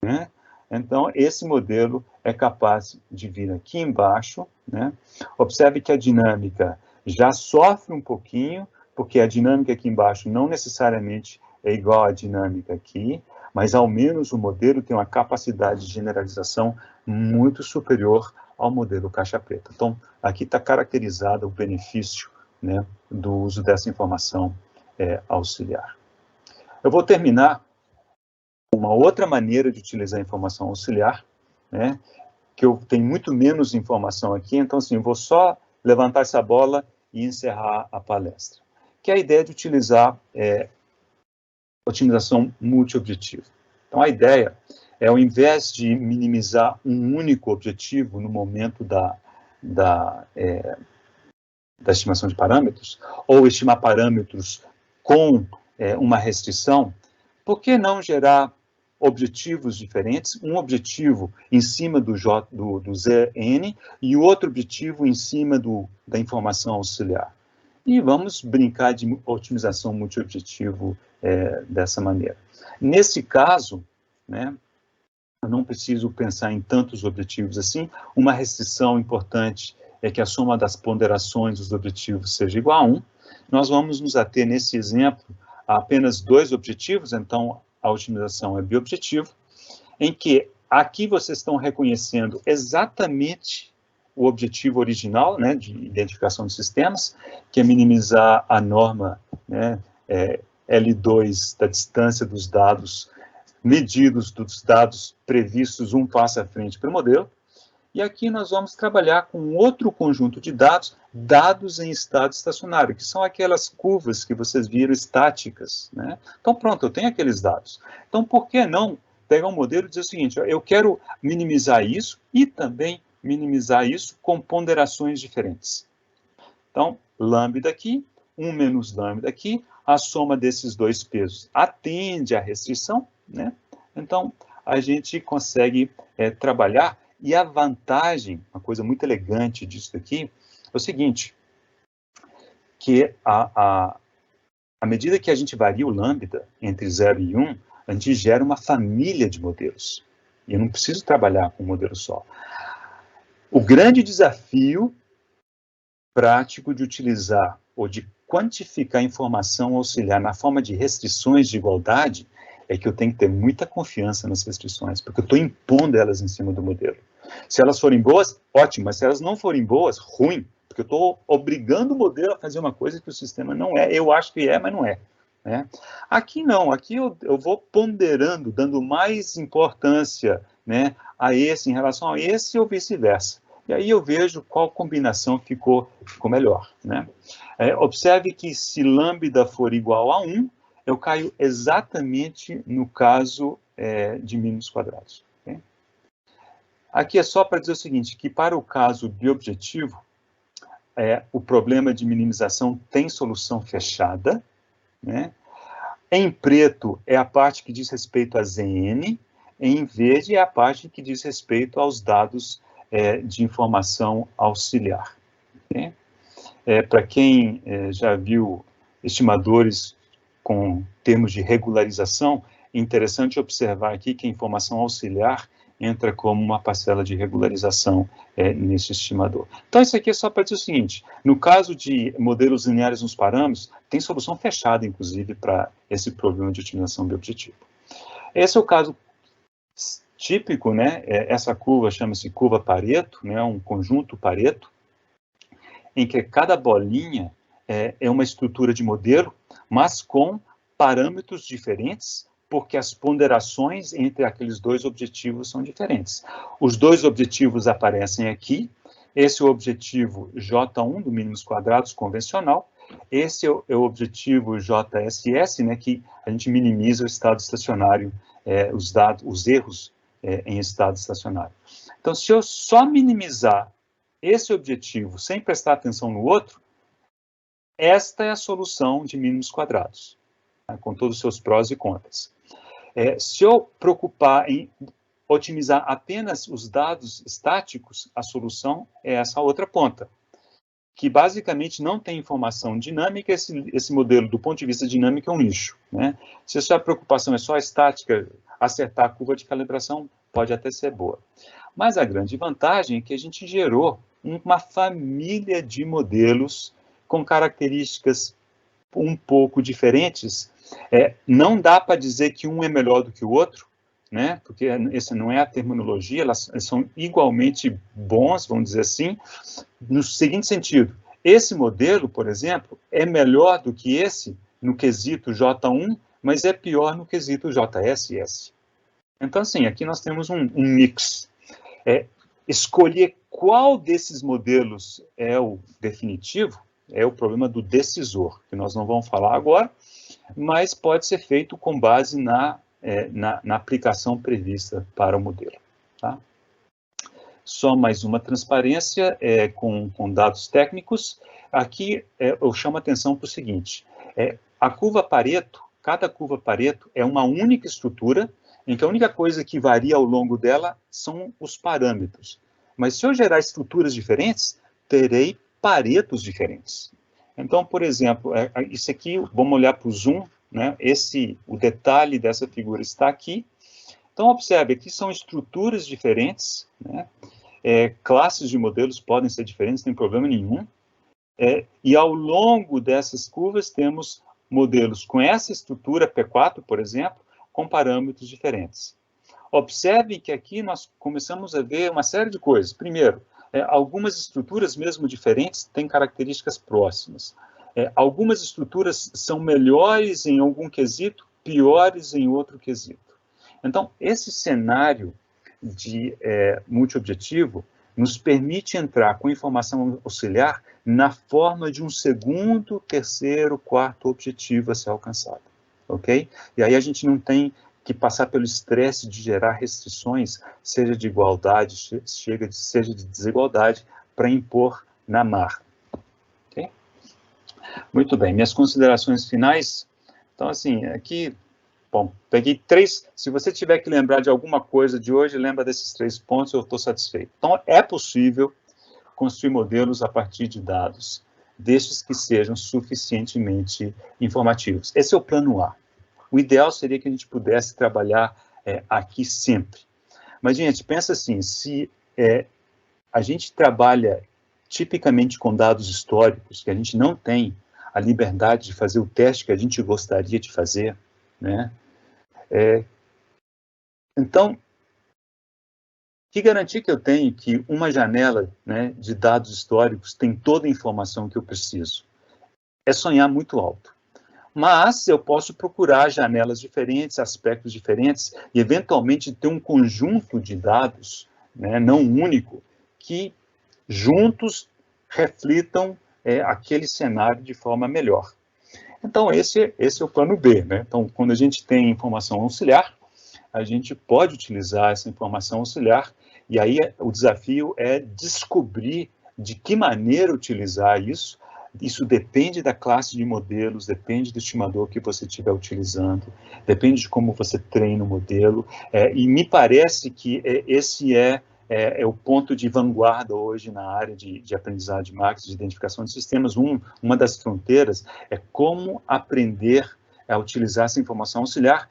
B: né? Então, esse modelo é capaz de vir aqui embaixo, né? Observe que a dinâmica já sofre um pouquinho, porque a dinâmica aqui embaixo não necessariamente é igual à dinâmica aqui, mas ao menos o modelo tem uma capacidade de generalização muito superior ao modelo caixa preta. Então, aqui está caracterizado o benefício, né, do uso dessa informação auxiliar. Eu vou terminar com uma outra maneira de utilizar a informação auxiliar, né, que eu tenho muito menos informação aqui, então, assim, eu vou só levantar essa bola e encerrar a palestra, que é a ideia de utilizar otimização multiobjetivo. Então, a ideia é, ao invés de minimizar um único objetivo no momento da estimação de parâmetros, ou estimar parâmetros com uma restrição, por que não gerar objetivos diferentes, um objetivo em cima do ZN e outro objetivo em cima da informação auxiliar? E vamos brincar de otimização multiobjetivo dessa maneira. Nesse caso, né, eu não preciso pensar em tantos objetivos assim. Uma restrição importante é que a soma das ponderações dos objetivos seja igual a 1. Nós vamos nos ater, nesse exemplo, a apenas 2 objetivos, então a otimização é biobjetivo, em que aqui vocês estão reconhecendo exatamente o objetivo original, né, de identificação de sistemas, que é minimizar a norma, né, L2 da distância dos dados medidos, dos dados previstos um passo à frente para o modelo. E aqui nós vamos trabalhar com outro conjunto de dados, dados em estado estacionário, que são aquelas curvas que vocês viram estáticas, né? Então, pronto, eu tenho aqueles dados. Então, por que não pegar um modelo e dizer o seguinte, eu quero minimizar isso e também minimizar isso com ponderações diferentes. Então, lambda aqui, 1 menos lambda aqui, a soma desses dois pesos atende à restrição, né? Então, a gente consegue trabalhar, e a vantagem, uma coisa muito elegante disso aqui, é o seguinte, que à medida que a gente varia o lambda entre 0 e 1, a gente gera uma família de modelos. E eu não preciso trabalhar com um modelo só. O grande desafio prático de utilizar ou de quantificar informação auxiliar na forma de restrições de igualdade é que eu tenho que ter muita confiança nas restrições, porque eu estou impondo elas em cima do modelo. Se elas forem boas, ótimo, mas se elas não forem boas, ruim, porque eu estou obrigando o modelo a fazer uma coisa que o sistema não é. Eu acho que é, mas não é. Né? Aqui não, aqui eu vou ponderando, dando mais importância, né, a esse em relação a esse ou vice-versa. E aí eu vejo qual combinação ficou melhor. Né? Observe que se lambda for igual a 1, eu caio exatamente no caso de mínimos quadrados. Okay? Aqui é só para dizer o seguinte, que para o caso biobjetivo, o problema de minimização tem solução fechada. Né? Em preto é a parte que diz respeito a Zn, em verde é a parte que diz respeito aos dados de informação auxiliar. Okay? Para quem já viu estimadores com termos de regularização, é interessante observar aqui que a informação auxiliar entra como uma parcela de regularização nesse estimador. Então, isso aqui é só para dizer o seguinte, no caso de modelos lineares nos parâmetros, tem solução fechada, inclusive, para esse problema de otimização biobjetiva. Esse é o caso típico, né? Essa curva chama-se curva Pareto, né? Um conjunto Pareto, em que cada bolinha é uma estrutura de modelo, mas com parâmetros diferentes, porque as ponderações entre aqueles dois objetivos são diferentes. Os dois objetivos aparecem aqui, esse é o objetivo J1, do mínimos quadrados convencional, esse é o objetivo JSS, né, que a gente minimiza o estado estacionário, os erros em estado estacionário. Então, se eu só minimizar esse objetivo sem prestar atenção no outro, esta é a solução de mínimos quadrados, né, com todos os seus prós e contras. Se eu preocupar em otimizar apenas os dados estáticos, a solução é essa outra ponta, que basicamente não tem informação dinâmica, esse modelo, do ponto de vista dinâmico, é um lixo. Né? Se a sua preocupação é só estática, acertar a curva de calibração pode até ser boa. Mas a grande vantagem é que a gente gerou uma família de modelos com características um pouco diferentes. Não dá para dizer que um é melhor do que o outro, né? Porque essa não é a terminologia, elas são igualmente bons, vamos dizer assim, no seguinte sentido, esse modelo, por exemplo, é melhor do que esse no quesito J1, mas é pior no quesito JSS. Então, assim, aqui nós temos um mix. Escolher qual desses modelos é o definitivo é o problema do decisor, que nós não vamos falar agora, mas pode ser feito com base na aplicação prevista para o modelo. Tá? Só mais uma transparência com dados técnicos. Aqui eu chamo a atenção para o seguinte, a curva Pareto, cada curva Pareto é uma única estrutura, em que a única coisa que varia ao longo dela são os parâmetros. Mas se eu gerar estruturas diferentes, terei paretos diferentes. Então, por exemplo, isso aqui, vamos olhar para o zoom, né? O detalhe dessa figura está aqui. Então, observe, aqui são estruturas diferentes, né? Classes de modelos podem ser diferentes, não tem problema nenhum. E ao longo dessas curvas temos modelos com essa estrutura, P4, por exemplo, com parâmetros diferentes. Observe que aqui nós começamos a ver uma série de coisas. Primeiro, algumas estruturas, mesmo diferentes, têm características próximas. Algumas estruturas são melhores em algum quesito, piores em outro quesito. Então, esse cenário de multiobjetivo nos permite entrar com informação auxiliar na forma de um segundo, terceiro, quarto objetivo a ser alcançado. Ok? E aí a gente não tem que passar pelo estresse de gerar restrições, seja de igualdade, seja de desigualdade, para impor na marra. Okay? Muito bem, minhas considerações finais. Então, assim, aqui, bom, peguei 3, se você tiver que lembrar de alguma coisa de hoje, lembra desses 3 pontos, eu estou satisfeito. Então, é possível construir modelos a partir de dados, destes que sejam suficientemente informativos. Esse é o plano A. O ideal seria que a gente pudesse trabalhar aqui sempre. Mas, gente, pensa assim, se a gente trabalha tipicamente com dados históricos, que a gente não tem a liberdade de fazer o teste que a gente gostaria de fazer, né? Então, que garantia que eu tenho que uma janela, né, de dados históricos tem toda a informação que eu preciso? É sonhar muito alto. Mas eu posso procurar janelas diferentes, aspectos diferentes, e eventualmente ter um conjunto de dados, né, não único, que juntos reflitam aquele cenário de forma melhor. Então, esse é o plano B, né? Então, quando a gente tem informação auxiliar, a gente pode utilizar essa informação auxiliar, e aí o desafio é descobrir de que maneira utilizar isso. Isso depende da classe de modelos, depende do estimador que você estiver utilizando, depende de como você treina o modelo, e me parece que esse é o ponto de vanguarda hoje na área de aprendizagem de máquinas, de identificação de sistemas. Uma das fronteiras é como aprender a utilizar essa informação auxiliar.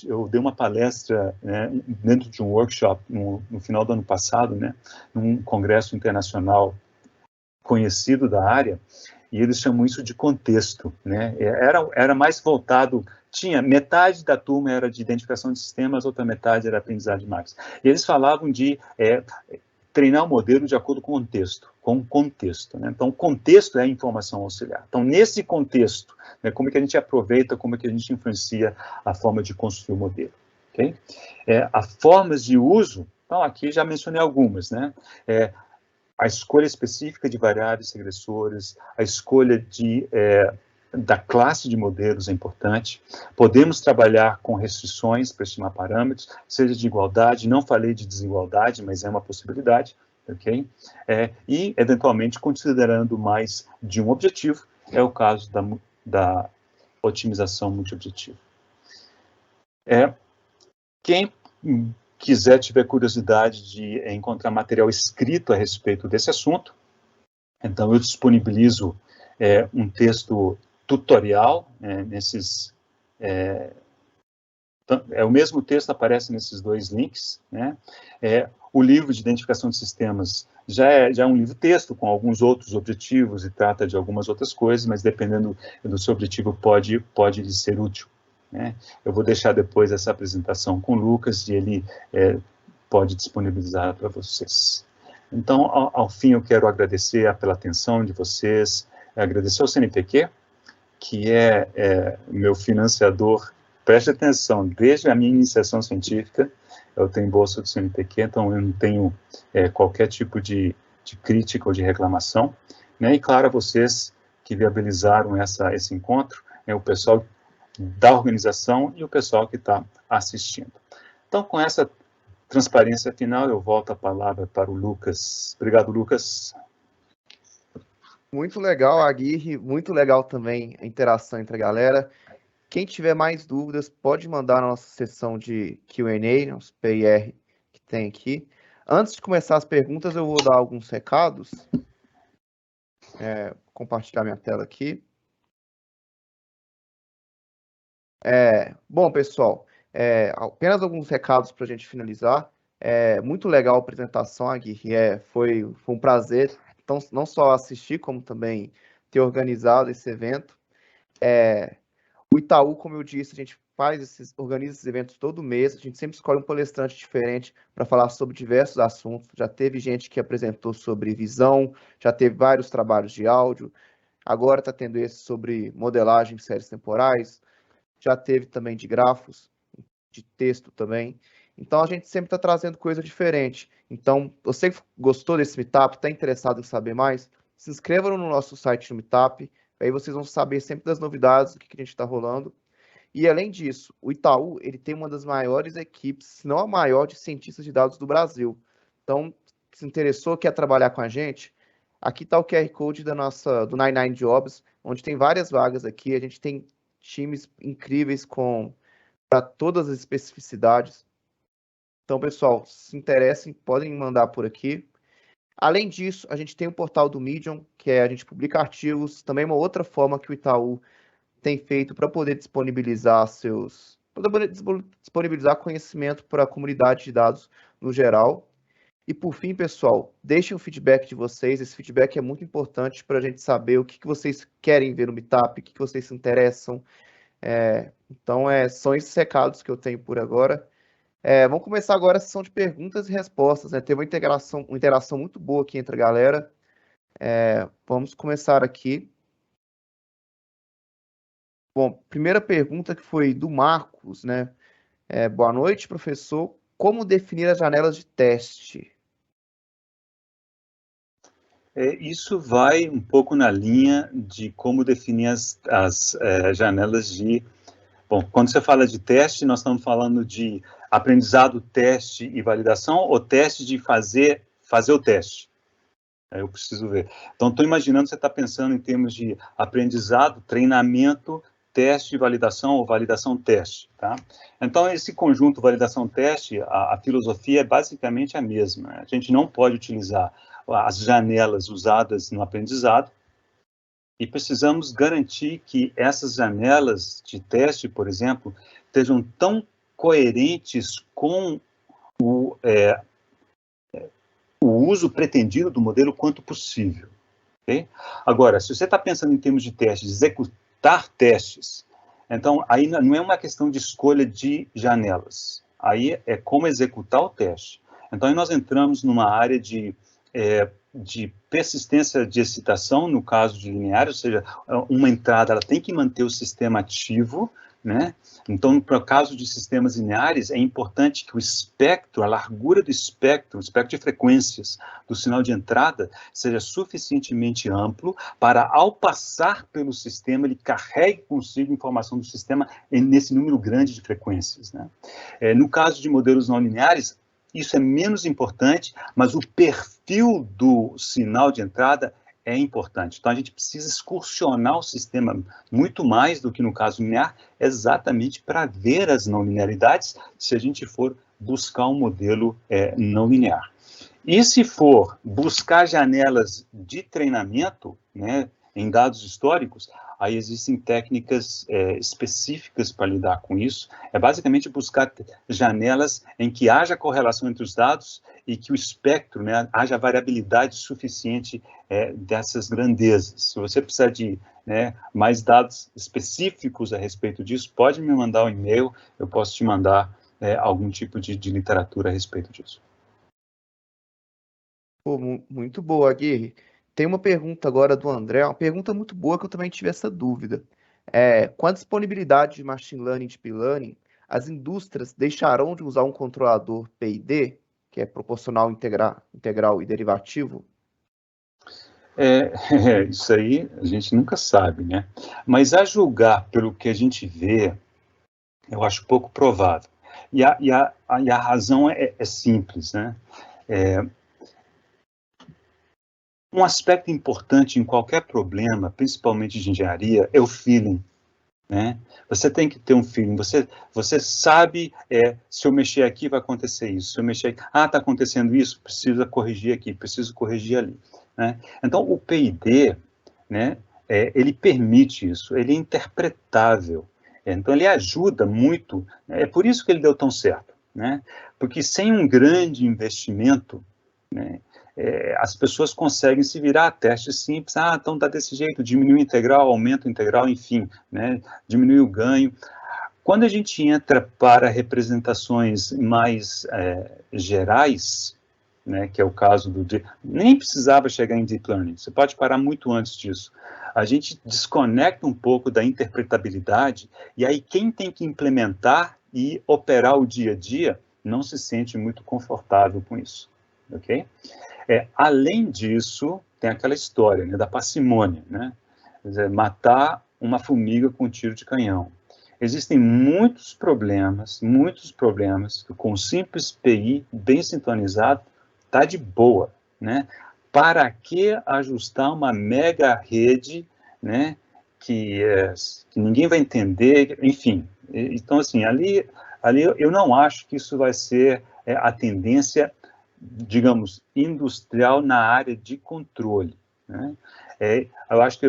B: Eu dei uma palestra, né, dentro de um workshop no final do ano passado, né, num congresso internacional conhecido da área, e eles chamam isso de contexto, né? Era mais voltado, tinha metade da turma era de identificação de sistemas, outra metade era aprendizagem de máquinas. E eles falavam de treinar o modelo de acordo com o contexto, né? Então, o contexto é a informação auxiliar. Então, nesse contexto, né, como é que a gente aproveita, como é que a gente influencia a forma de construir o modelo, ok? As formas de uso, então, aqui já mencionei algumas, né? A escolha específica de variáveis regressores, a escolha da classe de modelos é importante. Podemos trabalhar com restrições para estimar parâmetros, seja de igualdade, não falei de desigualdade, mas é uma possibilidade, ok? E, eventualmente, considerando mais de um objetivo, é o caso da otimização multiobjetiva. Quem quiser, tiver curiosidade de encontrar material escrito a respeito desse assunto, então eu disponibilizo um texto tutorial o mesmo texto, aparece nesses 2 links, né? O livro de identificação de sistemas já é um livro texto com alguns outros objetivos e trata de algumas outras coisas, mas dependendo do seu objetivo pode lhe ser útil, né? Eu vou deixar depois essa apresentação com o Lucas e ele pode disponibilizar para vocês. Então, ao fim, eu quero agradecer pela atenção de vocês, agradecer ao CNPq, que é meu financiador. Preste atenção, desde a minha iniciação científica, eu tenho bolsa do CNPq, então eu não tenho qualquer tipo de crítica ou de reclamação, né? E, claro, a vocês que viabilizaram esse encontro, o pessoal da organização e o pessoal que está assistindo. Então, com essa transparência final, eu volto a palavra para o Lucas. Obrigado, Lucas.
A: Muito legal, Aguirre, muito legal também a interação entre a galera. Quem tiver mais dúvidas, pode mandar na nossa sessão de Q&A, nosso PIR que tem aqui. Antes de começar as perguntas, eu vou dar alguns recados. Compartilhar minha tela aqui. Bom, pessoal, apenas alguns recados para a gente finalizar. Muito legal a apresentação, Aguirre. Foi um prazer, então, não só assistir, como também ter organizado esse evento. O Itaú, como eu disse, a gente organiza esses eventos todo mês, a gente sempre escolhe um palestrante diferente para falar sobre diversos assuntos. Já teve gente que apresentou sobre visão, já teve vários trabalhos de áudio, agora está tendo esse sobre modelagem de séries temporais, já teve também de grafos, de texto também. Então, a gente sempre está trazendo coisa diferente. Então, você que gostou desse Meetup, está interessado em saber mais, se inscreva no nosso site no Meetup, aí vocês vão saber sempre das novidades, do que a gente está rolando. E além disso, o Itaú ele tem uma das maiores equipes, se não a maior, de cientistas de dados do Brasil. Então, se interessou, quer trabalhar com a gente, aqui está o QR Code do 99 Jobs, onde tem várias vagas aqui. A gente tem times incríveis para todas as especificidades. Então, pessoal, se interessem, podem mandar por aqui. Além disso, a gente tem o portal do Medium, que a gente publica artigos, também uma outra forma que o Itaú tem feito para poder disponibilizar conhecimento para a comunidade de dados no geral. E por fim, pessoal, deixem o feedback de vocês. Esse feedback é muito importante para a gente saber o que vocês querem ver no Meetup, o que vocês se interessam. Então, são esses recados que eu tenho por agora. Vamos começar agora a sessão de perguntas e respostas, né? Teve uma interação muito boa aqui entre a galera. Vamos começar aqui. Bom, primeira pergunta que foi do Marcos, né? Boa noite, professor. Como definir as janelas de teste?
B: Isso vai um pouco na linha de como definir as janelas de... Bom, quando você fala de teste, nós estamos falando de aprendizado, teste e validação, ou teste de fazer o teste? Eu preciso ver. Então, estou imaginando que você está pensando em termos de aprendizado, treinamento, teste e validação, ou validação-teste, tá? Então, esse conjunto validação-teste, a filosofia é basicamente a mesma. A gente não pode utilizar as janelas usadas no aprendizado, e precisamos garantir que essas janelas de teste, por exemplo, estejam tão coerentes com o uso pretendido do modelo quanto possível. Okay? Agora, se você está pensando em termos de testes, executar testes, então aí não é uma questão de escolha de janelas, aí é como executar o teste. Então aí nós entramos numa área de persistência de excitação, no caso de lineares, ou seja, uma entrada ela tem que manter o sistema ativo, né? Então, no caso de sistemas lineares, é importante que o espectro, a largura do espectro, o espectro de frequências do sinal de entrada, seja suficientemente amplo para, ao passar pelo sistema, ele carregue consigo informação do sistema nesse número grande de frequências, né? No caso de modelos não lineares, isso é menos importante, mas o perfil do sinal de entrada é importante. Então, a gente precisa excursionar o sistema muito mais do que no caso linear, exatamente para ver as não linearidades, se a gente for buscar um modelo não linear. E se for buscar janelas de treinamento, né, em dados históricos, aí existem técnicas específicas para lidar com isso. É basicamente buscar janelas em que haja correlação entre os dados e que o espectro, né, haja variabilidade suficiente dessas grandezas. Se você precisar de mais dados específicos a respeito disso, pode me mandar um e-mail, eu posso te mandar algum tipo de literatura a respeito disso.
A: Pô, muito boa, Aguirre. Tem uma pergunta agora do André, uma pergunta muito boa que eu também tive essa dúvida. Com a disponibilidade de Machine Learning e Deep Learning, as indústrias deixarão de usar um controlador PID, que é proporcional, integral e derivativo?
B: Isso aí a gente nunca sabe, né? Mas a julgar pelo que a gente vê, eu acho pouco provável. E a razão é simples, né? Um aspecto importante em qualquer problema, principalmente de engenharia, é o feeling, né? Você tem que ter um feeling, você sabe, se eu mexer aqui vai acontecer isso, se eu mexer aqui, está acontecendo isso, precisa corrigir aqui, preciso corrigir ali, né? Então, o PID, né, ele permite isso, ele é interpretável, então ele ajuda muito, é por isso que ele deu tão certo, né? Porque sem um grande investimento, né, as pessoas conseguem se virar a testes simples, então está desse jeito, diminui o integral, aumenta o integral, enfim, né, diminui o ganho. Quando a gente entra para representações mais gerais, né, que é o caso nem precisava chegar em Deep Learning, você pode parar muito antes disso. A gente desconecta um pouco da interpretabilidade, e aí quem tem que implementar e operar o dia a dia não se sente muito confortável com isso, ok? Além disso, tem aquela história, né, da parcimônia, né? Quer dizer, matar uma formiga com um tiro de canhão. existem muitos problemas que com um simples PI bem sintonizado está de boa, né? Para que ajustar uma mega rede, né, que ninguém vai entender, enfim. Então, assim, ali eu não acho que isso vai ser a tendência, digamos, industrial na área de controle, né? Eu acho que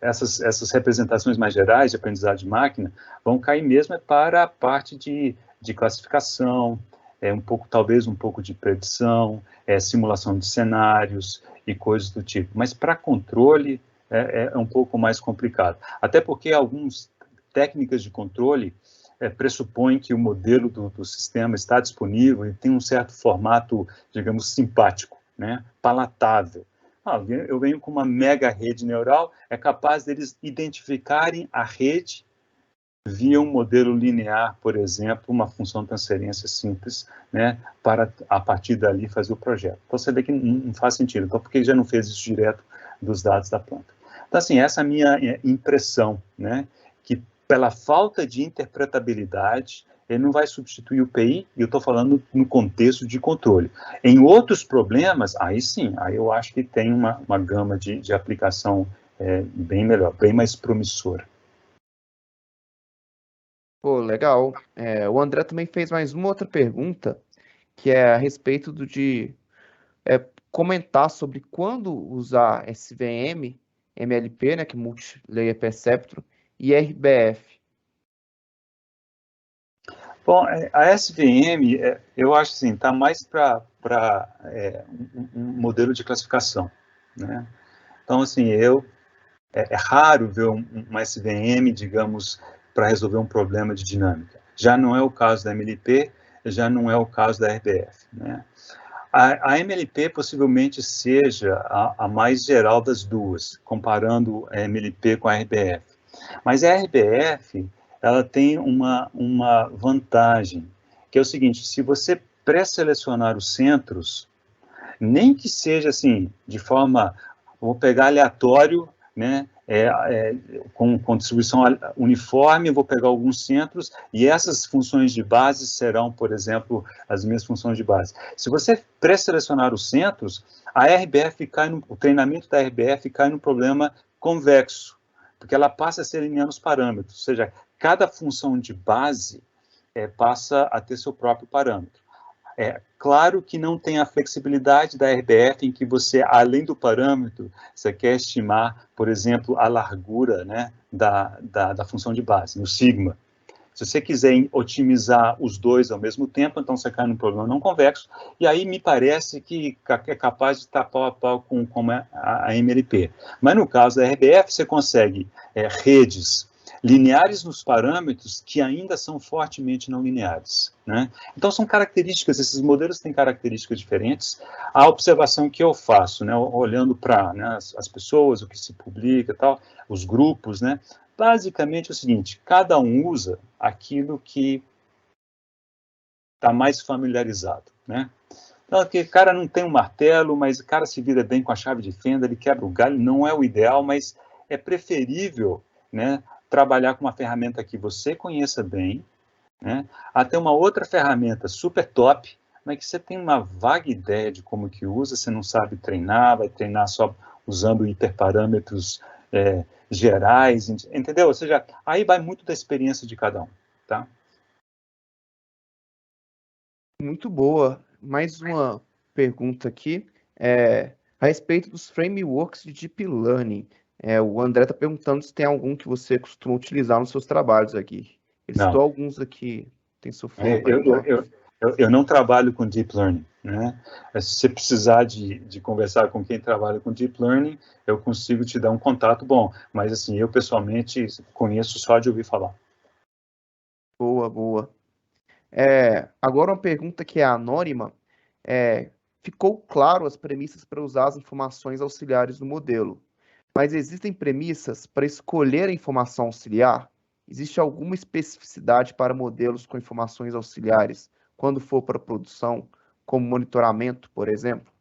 B: essas representações mais gerais de aprendizado de máquina vão cair mesmo para a parte de classificação, talvez um pouco de predição, simulação de cenários e coisas do tipo. Mas para controle é um pouco mais complicado. Até porque algumas técnicas de controle pressupõem que o modelo do sistema está disponível e tem um certo formato, digamos, simpático, né, palatável. Eu venho com uma mega rede neural, é capaz deles identificarem a rede via um modelo linear, por exemplo, uma função de transferência simples, né, para, a partir dali, fazer o projeto. Então, você vê que não faz sentido. Então, por que já não fez isso direto dos dados da planta? Então, assim, essa é a minha impressão, né, que pela falta de interpretabilidade, ele não vai substituir o PI, e eu estou falando no contexto de controle. Em outros problemas, aí sim, aí eu acho que tem uma gama de aplicação bem melhor, bem mais promissora.
A: Pô, legal. O André também fez mais uma outra pergunta, que é a respeito de comentar sobre quando usar SVM, MLP, né, que é Multi-Layer Perceptron, e RBF.
B: Bom, a SVM, eu acho assim, está mais para um modelo de classificação, né? Então, assim, é raro ver uma SVM, digamos, para resolver um problema de dinâmica. Já não é o caso da MLP, já não é o caso da RBF, né? A MLP possivelmente seja a mais geral das duas, comparando a MLP com a RBF. Mas a RBF, ela tem uma vantagem, que é o seguinte: se você pré-selecionar os centros, nem que seja assim, de forma, vou pegar aleatório, né, com distribuição uniforme, vou pegar alguns centros, e essas funções de base serão, por exemplo, as minhas funções de base. Se você pré-selecionar os centros, o treinamento da RBF cai no problema convexo, porque ela passa a ser linear nos parâmetros, ou seja, cada função de base passa a ter seu próprio parâmetro. Claro que não tem a flexibilidade da RBF, em que você, além do parâmetro, você quer estimar, por exemplo, a largura, né, da função de base, no sigma. Se você quiser otimizar os dois ao mesmo tempo, então você cai num problema não convexo, e aí me parece que é capaz de estar pau a pau com a MLP. Mas no caso da RBF, você consegue redes lineares nos parâmetros que ainda são fortemente não lineares, né? Então são características, esses modelos têm características diferentes. A observação que eu faço, né, olhando para, né, as pessoas, o que se publica e tal, os grupos, né, basicamente é o seguinte: cada um usa aquilo que está mais familiarizado, né? Então, aqui, o cara não tem um martelo, mas o cara se vira bem com a chave de fenda, ele quebra o galho, não é o ideal, mas é preferível, né, trabalhar com uma ferramenta que você conheça bem, né, até uma outra ferramenta super top, mas que você tem uma vaga ideia de como que usa, você não sabe treinar, vai treinar só usando hiperparâmetros gerais, entendeu? Ou seja, aí vai muito da experiência de cada um, tá?
A: Muito boa. Mais uma pergunta aqui, a respeito dos frameworks de Deep Learning. O André está perguntando se tem algum que você costuma utilizar nos seus trabalhos aqui. Ele citou
B: Não.
A: alguns aqui, tem sofrido para
B: Eu não trabalho com Deep Learning, né? Se você precisar de conversar com quem trabalha com Deep Learning, eu consigo te dar um contato bom, mas assim, eu pessoalmente conheço só de ouvir falar.
A: Boa, boa. Agora uma pergunta que é anônima. Ficou claro as premissas para usar as informações auxiliares do modelo, mas existem premissas para escolher a informação auxiliar? Existe alguma especificidade para modelos com informações auxiliares quando for para produção, como monitoramento, por exemplo?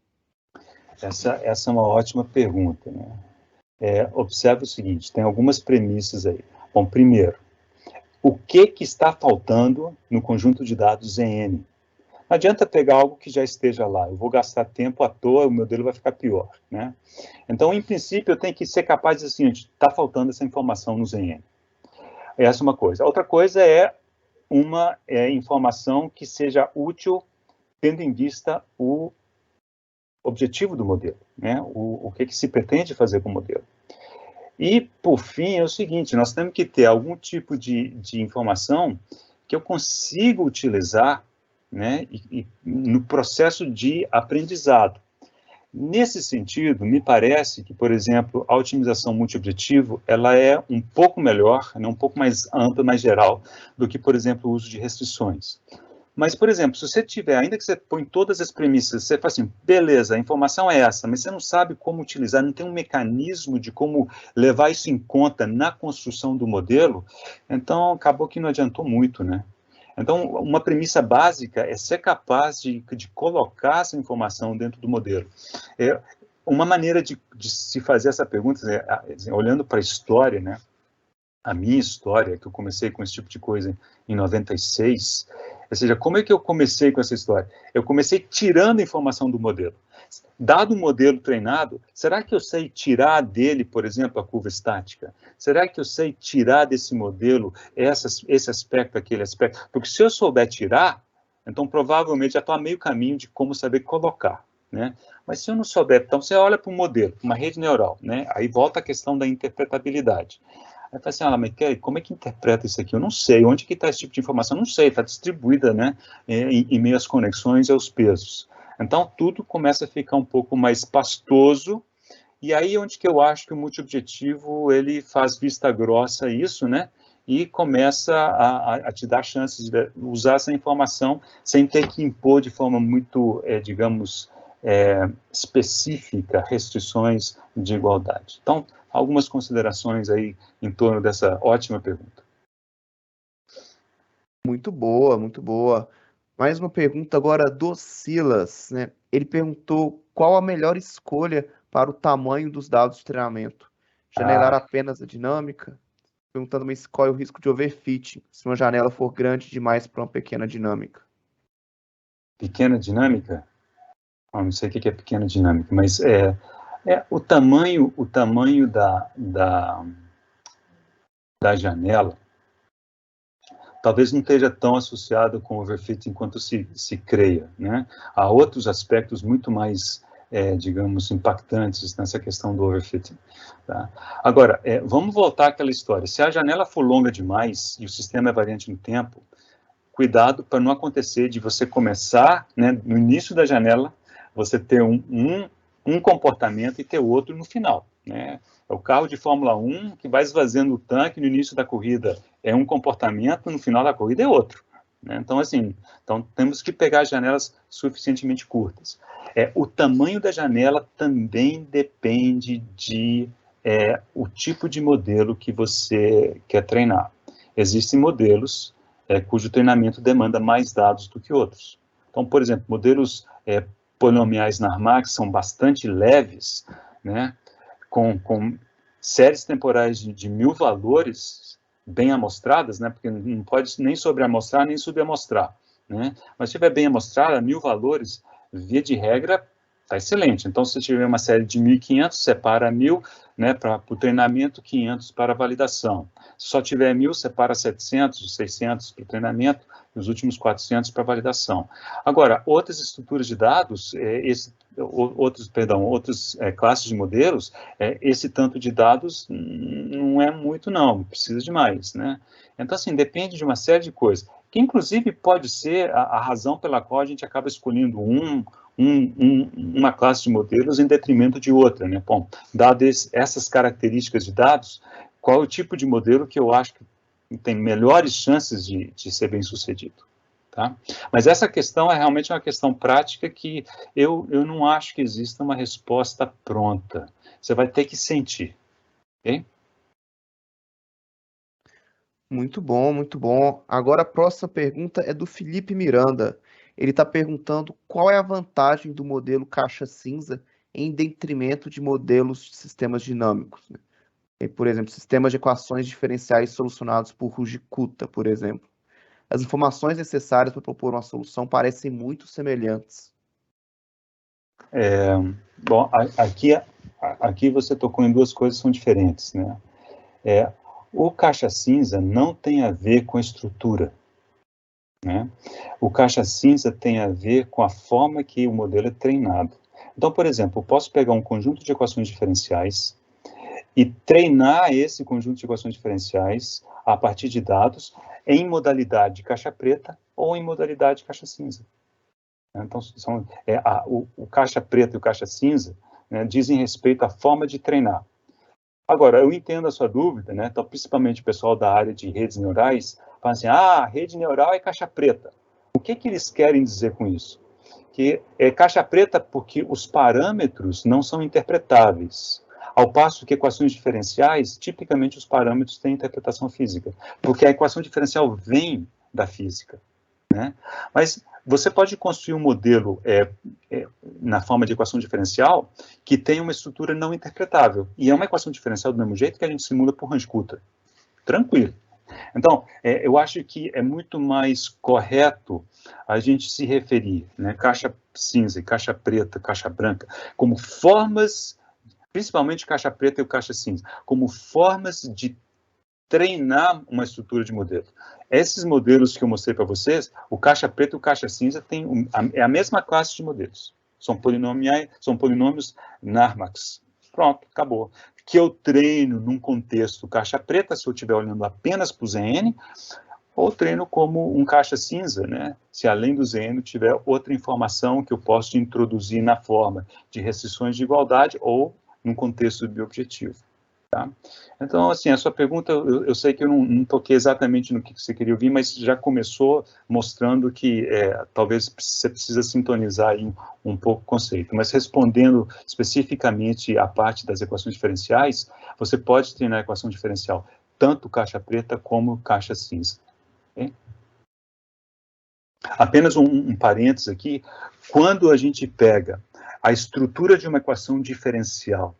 B: Essa é uma ótima pergunta, né? Observe o seguinte: tem algumas premissas aí. Bom, primeiro, o que está faltando no conjunto de dados ZN? Não adianta pegar algo que já esteja lá, eu vou gastar tempo à toa, o modelo vai ficar pior, né? Então, em princípio, eu tenho que ser capaz de dizer assim, está faltando essa informação no ZN. Essa é uma coisa. Outra coisa é uma informação que seja útil, tendo em vista o objetivo do modelo, né? O que se pretende fazer com o modelo. E, por fim, é o seguinte, nós temos que ter algum tipo de informação que eu consiga utilizar, né, no processo de aprendizado. Nesse sentido, me parece que, por exemplo, a otimização multiobjetivo, ela é um pouco melhor, né, um pouco mais ampla, mais geral, do que, por exemplo, o uso de restrições. Mas, por exemplo, se você tiver, ainda que você põe todas as premissas, você fala assim, beleza, a informação é essa, mas você não sabe como utilizar, não tem um mecanismo de como levar isso em conta na construção do modelo, então acabou que não adiantou muito, né? Então, uma premissa básica é ser capaz de colocar essa informação dentro do modelo. Uma maneira de se fazer essa pergunta, olhando para a história, né? A minha história, que eu comecei com esse tipo de coisa em 96, ou seja, como é que eu comecei com essa história? Eu comecei tirando informação do modelo. Dado o modelo treinado, será que eu sei tirar dele, por exemplo, a curva estática? Será que eu sei tirar desse modelo esse aspecto, aquele aspecto? Porque se eu souber tirar, então provavelmente já estou a meio caminho de como saber colocar, né? Mas se eu não souber, então você olha para um modelo, uma rede neural, né? Aí volta a questão da interpretabilidade. Aí fala assim, mas como é que interpreta isso aqui? Eu não sei. Onde que está esse tipo de informação? Eu não sei. Está distribuída, né, em meio às conexões e aos pesos. Então, tudo começa a ficar um pouco mais pastoso. E aí, onde que eu acho que o multiobjetivo, ele faz vista grossa a isso, né? E começa a te dar chances de usar essa informação sem ter que impor de forma muito, digamos, específica, restrições de igualdade. Então, algumas considerações aí em torno dessa ótima pergunta.
A: Muito boa, muito boa. Mais uma pergunta agora do Silas, né? Ele perguntou qual a melhor escolha para o tamanho dos dados de treinamento. Janelar apenas a dinâmica? Perguntando mas qual é o risco de overfitting, se uma janela for grande demais para uma pequena dinâmica.
B: Pequena dinâmica? Não sei o que é pequena dinâmica, mas o tamanho da janela talvez não esteja tão associado com overfitting quanto se creia, né? Há outros aspectos muito mais, digamos, impactantes nessa questão do overfitting. Tá? Agora, vamos voltar àquela história. Se a janela for longa demais e o sistema é variante no tempo, cuidado para não acontecer de você começar, né, no início da janela, você ter um comportamento e ter outro no final, né? É o carro de Fórmula 1 que vai esvaziando o tanque no início da corrida é um comportamento, no final da corrida é outro, né? Então, assim, temos que pegar janelas suficientemente curtas. O tamanho da janela também depende de o tipo de modelo que você quer treinar. Existem modelos cujo treinamento demanda mais dados do que outros. Então, por exemplo, modelos polinomiais Narmak são bastante leves, né, com séries temporais de 1000 valores bem amostradas, né, porque não pode nem sobreamostrar nem subamostrar, né, mas se tiver bem amostrada, 1000 valores, via de regra, está excelente. Então, se tiver uma série de 1500, separa 1000, né, para o treinamento, 500 para a validação. Se só tiver 1000, separa 700, 600 para o treinamento, e os últimos 400 para a validação. Agora, outras estruturas de dados, outras classes de modelos, esse tanto de dados não é muito, não, precisa de mais, né? Então, assim, depende de uma série de coisas, que inclusive pode ser a razão pela qual a gente acaba escolhendo uma classe de modelos em detrimento de outra, né? Bom, dadas essas características de dados, qual é o tipo de modelo que eu acho que tem melhores chances de ser bem sucedido, tá? Mas essa questão é realmente uma questão prática que eu não acho que exista uma resposta pronta. Você vai ter que sentir, ok?
A: Muito bom, muito bom. Agora a próxima pergunta é do Felipe Miranda. Ele está perguntando qual é a vantagem do modelo caixa cinza em detrimento de modelos de sistemas dinâmicos, né? por exemplo, sistemas de equações diferenciais solucionados por Ruji-Kutta, por exemplo. As informações necessárias para propor uma solução parecem muito semelhantes.
B: Bom, aqui você tocou em duas coisas que são diferentes, né? O caixa cinza não tem a ver com a estrutura, né? O caixa cinza tem a ver com a forma que o modelo é treinado. Então, por exemplo, eu posso pegar um conjunto de equações diferenciais e treinar esse conjunto de equações diferenciais a partir de dados em modalidade de caixa preta ou em modalidade de caixa cinza. Então, o caixa preta e o caixa cinza, né, dizem respeito à forma de treinar. Agora, eu entendo a sua dúvida, né? Então, principalmente o pessoal da área de redes neurais, fala assim, rede neural é caixa preta. O que eles querem dizer com isso? Que é caixa preta porque os parâmetros não são interpretáveis, ao passo que equações diferenciais, tipicamente os parâmetros têm interpretação física, porque a equação diferencial vem da física, né? Mas você pode construir um modelo na forma de equação diferencial que tem uma estrutura não interpretável. E é uma equação diferencial do mesmo jeito que a gente simula por Ruji-Kutta. Tranquilo. Então, eu acho que é muito mais correto a gente se referir, né, caixa cinza, caixa preta, caixa branca, como formas, principalmente caixa preta e o caixa cinza, como formas de treinar uma estrutura de modelo. Esses modelos que eu mostrei para vocês, o caixa preta e o caixa cinza é a mesma classe de modelos. São polinômios Narmax. Pronto, acabou. Que eu treino num contexto caixa preta, se eu estiver olhando apenas para o ZN, ou treino como um caixa cinza, né? Se além do ZN tiver outra informação que eu posso introduzir na forma de restrições de igualdade ou num contexto biobjetivo. Tá? Então, assim, a sua pergunta, eu sei que eu não toquei exatamente no que você queria ouvir, mas já começou mostrando que talvez você precisa sintonizar aí um pouco o conceito. Mas respondendo especificamente a parte das equações diferenciais, você pode treinar a equação diferencial tanto caixa preta como caixa cinza. Okay? Apenas um parênteses aqui, quando a gente pega a estrutura de uma equação diferencial,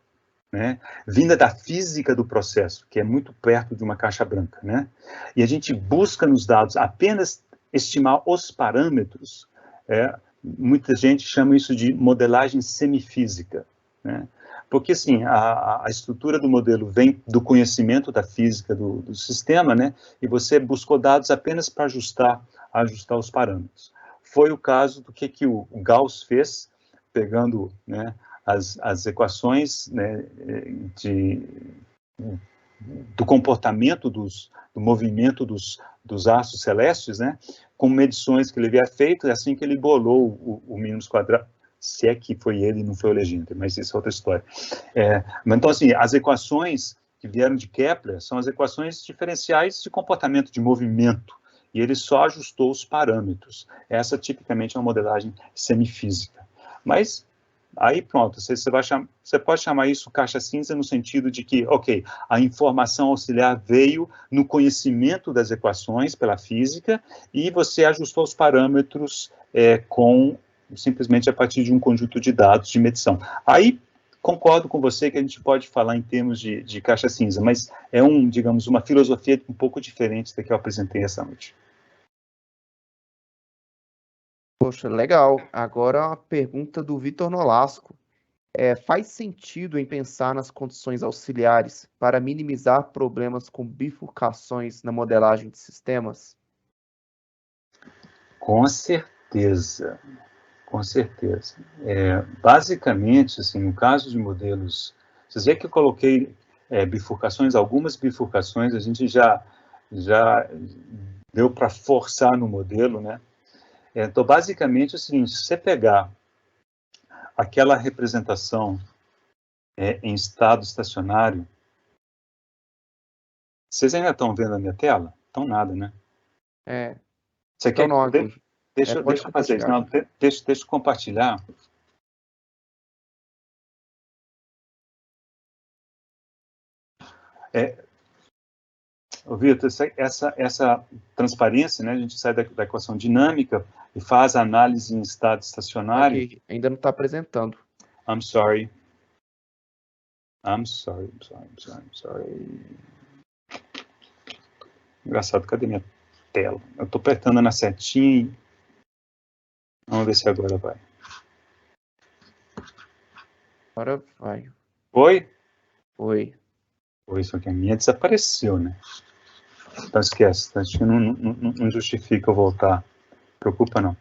B: né, vinda da física do processo, que é muito perto de uma caixa branca, né, e a gente busca nos dados apenas estimar os parâmetros, muita gente chama isso de modelagem semifísica, né, porque, assim, a estrutura do modelo vem do conhecimento da física do sistema, né, e você buscou dados apenas para ajustar os parâmetros. Foi o caso do que o Gauss fez, pegando, né, as equações, né, do comportamento do movimento dos astros celestes, né, com medições que ele havia feito, assim que ele bolou o mínimos quadrados, se é que foi ele, não foi o Legendre, mas isso é outra história. Então, assim, as equações que vieram de Kepler são as equações diferenciais de comportamento, de movimento, e ele só ajustou os parâmetros. Essa, tipicamente, é uma modelagem semifísica. Mas aí pronto, você pode chamar isso caixa cinza no sentido de que, ok, a informação auxiliar veio no conhecimento das equações pela física e você ajustou os parâmetros simplesmente a partir de um conjunto de dados de medição. Aí concordo com você que a gente pode falar em termos de caixa cinza, mas é digamos, uma filosofia um pouco diferente da que eu apresentei essa noite.
A: Poxa, legal. Agora a pergunta do Vitor Nolasco. Faz sentido em pensar nas condições auxiliares para minimizar problemas com bifurcações na modelagem de sistemas?
B: Com certeza, com certeza. Basicamente, assim, no caso de modelos, vocês veem que eu coloquei bifurcações, algumas bifurcações a gente já deu para forçar no modelo, né? Então, basicamente é o seguinte, se você pegar aquela representação em estado estacionário, vocês ainda estão vendo a minha tela? Então nada, né? Você
A: então
B: quer
A: não,
B: deixa eu fazer isso. Não, deixa eu compartilhar. Vitor, essa transparência, né, a gente sai da equação dinâmica e faz a análise em estado estacionário.
A: Ok, ainda não está apresentando.
B: I'm sorry. I'm sorry. Engraçado, cadê minha tela? Eu tô apertando na setinha e... Vamos ver se agora vai.
A: Agora vai.
B: Foi?
A: Foi.
B: Foi, só que a minha desapareceu, né? Então esquece, acho que não justifica eu voltar. Preocupa não.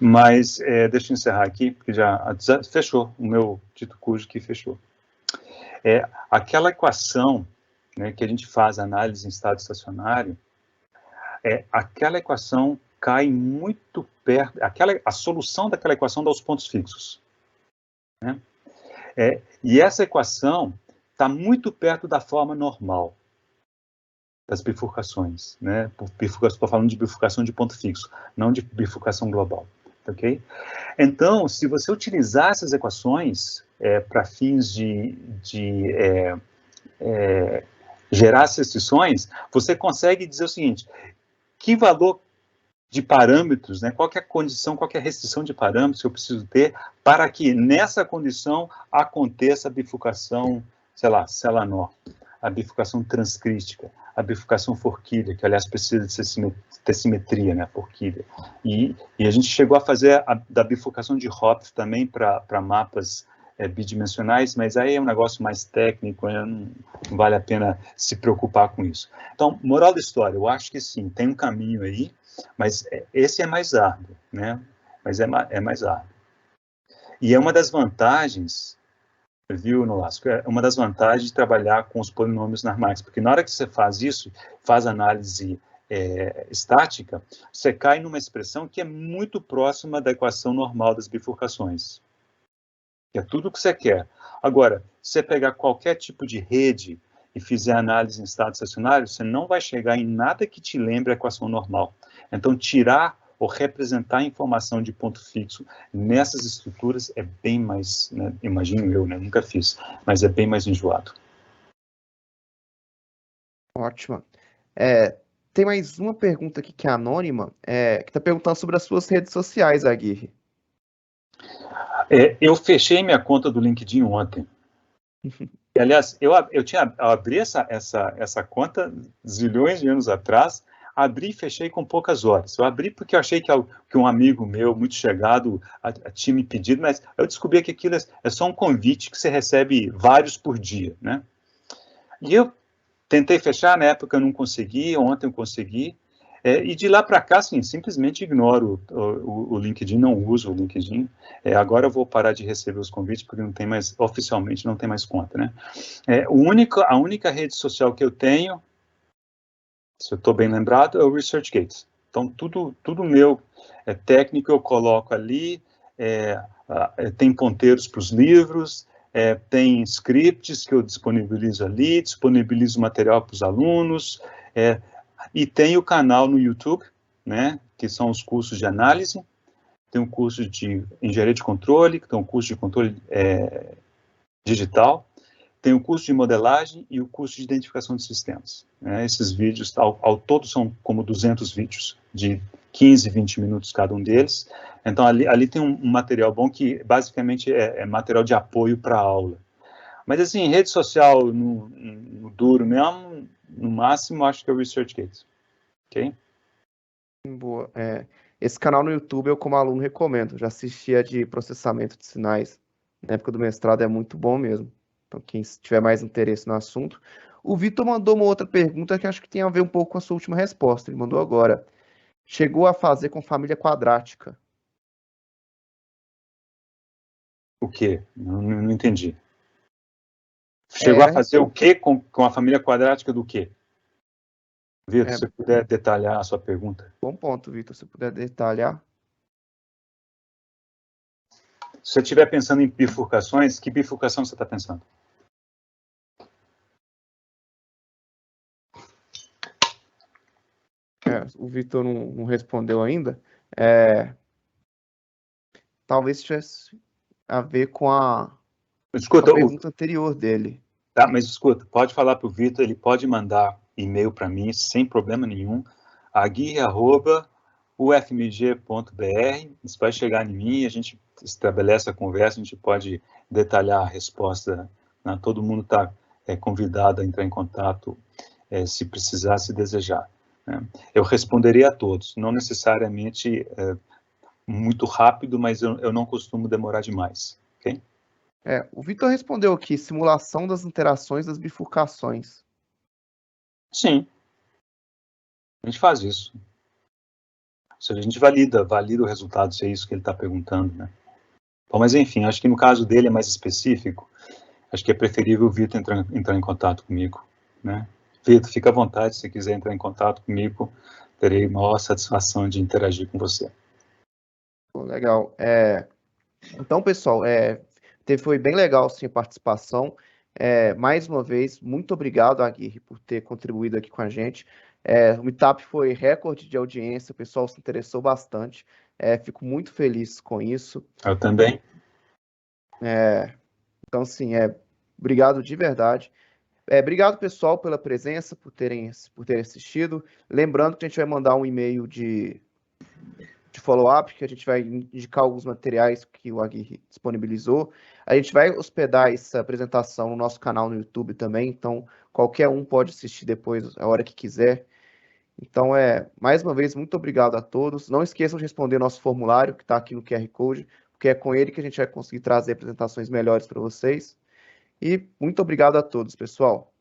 B: Mas deixa eu encerrar aqui, porque já fechou o meu dito cujo que fechou. Aquela equação, né, que a gente faz análise em estado estacionário, aquela equação cai muito perto, a solução daquela equação dá os pontos fixos. Né? E essa equação está muito perto da forma normal das bifurcações, né? Estou falando de bifurcação de ponto fixo, não de bifurcação global, ok? Então, se você utilizar essas equações para fins de gerar as restrições, você consegue dizer o seguinte: que valor de parâmetros, né? Qual é a condição, qual é a restrição de parâmetros que eu preciso ter para que nessa condição aconteça a bifurcação, sei lá, Celanor, a bifurcação transcrítica, a bifurcação forquilha, que aliás precisa de ter simetria, né, forquilha. E a gente chegou a fazer da bifurcação de Hopf também para mapas bidimensionais, mas aí é um negócio mais técnico, não vale a pena se preocupar com isso. Então, moral da história, eu acho que sim, tem um caminho aí, mas esse é mais árduo, né? Mas é mais árduo. E é uma das vantagens, viu, Nolasco? É uma das vantagens de trabalhar com os polinômios normais, porque na hora que você faz isso, faz análise estática, você cai numa expressão que é muito próxima da equação normal das bifurcações. Que é tudo o que você quer. Agora, se você pegar qualquer tipo de rede e fizer análise em estado estacionário, você não vai chegar em nada que te lembre a equação normal. Então, tirar ou representar a informação de ponto fixo nessas estruturas é bem mais, né, imagino eu, né, nunca fiz, mas é bem mais enjoado.
A: Ótimo. Tem mais uma pergunta aqui que é anônima, que está perguntando sobre as suas redes sociais, Aguirre.
B: Eu fechei minha conta do LinkedIn ontem. E, aliás, eu abri essa conta zilhões de anos atrás, abri e fechei com poucas horas. Eu abri porque eu achei que um amigo meu, muito chegado, tinha me pedido, mas eu descobri que aquilo é só um convite que você recebe vários por dia, né? E eu tentei fechar, na época eu não consegui, ontem eu consegui, e de lá para cá, assim, simplesmente ignoro o LinkedIn, não uso o LinkedIn. Agora eu vou parar de receber os convites, porque não tem mais, oficialmente não tem mais conta, né? A única rede social que eu tenho, se eu estou bem lembrado, é o ResearchGate. Então, tudo meu técnico eu coloco ali, tem ponteiros para os livros, tem scripts que eu disponibilizo ali, disponibilizo material para os alunos, e tem o canal no YouTube, né, que são os cursos de análise, tem um curso de engenharia de controle, que tem um curso de controle digital, tem o curso de modelagem e o curso de identificação de sistemas. Né? Esses vídeos, ao todo, são como 200 vídeos, de 15, 20 minutos cada um deles. Então, ali tem um material bom que, basicamente, é material de apoio para a aula. Mas, assim, rede social, no duro mesmo, no máximo, acho que é o ResearchGate. Ok?
A: Boa. Esse canal no YouTube eu, como aluno, recomendo. Já assisti a de processamento de sinais. Na época do mestrado é muito bom mesmo. Então, quem tiver mais interesse no assunto. O Vitor mandou uma outra pergunta que acho que tem a ver um pouco com a sua última resposta. Ele mandou agora. Chegou a fazer com família quadrática.
B: O quê? Não entendi. Chegou a fazer o quê com a família quadrática do quê? Vitor, se você puder detalhar a sua pergunta.
A: Bom ponto, Vitor, se puder detalhar.
B: Se você estiver pensando em bifurcações, que bifurcação você está pensando?
A: O Vitor não respondeu ainda. Talvez tivesse a ver com a pergunta anterior dele.
B: Tá, mas escuta, pode falar para o Vitor, ele pode mandar e-mail para mim, sem problema nenhum, aguirre@ufmg.br, isso vai chegar em mim, a gente estabelece a conversa, a gente pode detalhar a resposta né? Todo mundo está convidado a entrar em contato se precisar, se desejar, né? Eu responderia a todos, não necessariamente muito rápido, mas eu não costumo demorar demais, ok?
A: O Vitor respondeu aqui, simulação das interações das bifurcações.
B: Sim, a gente faz isso. Ou seja, a gente valida o resultado, se é isso que ele está perguntando, né? Bom, mas enfim, acho que no caso dele é mais específico, acho que é preferível o Vitor entrar em contato comigo, né? Vitor, fica à vontade, se quiser entrar em contato comigo, terei maior satisfação de interagir com você.
A: Legal. Então, pessoal, foi bem legal sim, a participação. Mais uma vez, muito obrigado, Aguirre, por ter contribuído aqui com a gente. O Meetup foi recorde de audiência, o pessoal se interessou bastante. Fico muito feliz com isso.
B: Eu também.
A: Então, assim, obrigado de verdade. Obrigado, pessoal, pela presença, por terem assistido. Lembrando que a gente vai mandar um e-mail de follow-up, que a gente vai indicar alguns materiais que o Aguirre disponibilizou. A gente vai hospedar essa apresentação no nosso canal no YouTube também, então qualquer um pode assistir depois, a hora que quiser. Então, mais uma vez, muito obrigado a todos. Não esqueçam de responder nosso formulário, que está aqui no QR Code, porque é com ele que a gente vai conseguir trazer apresentações melhores para vocês. E muito obrigado a todos, pessoal.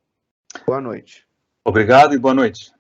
A: Boa noite.
B: Obrigado e boa noite.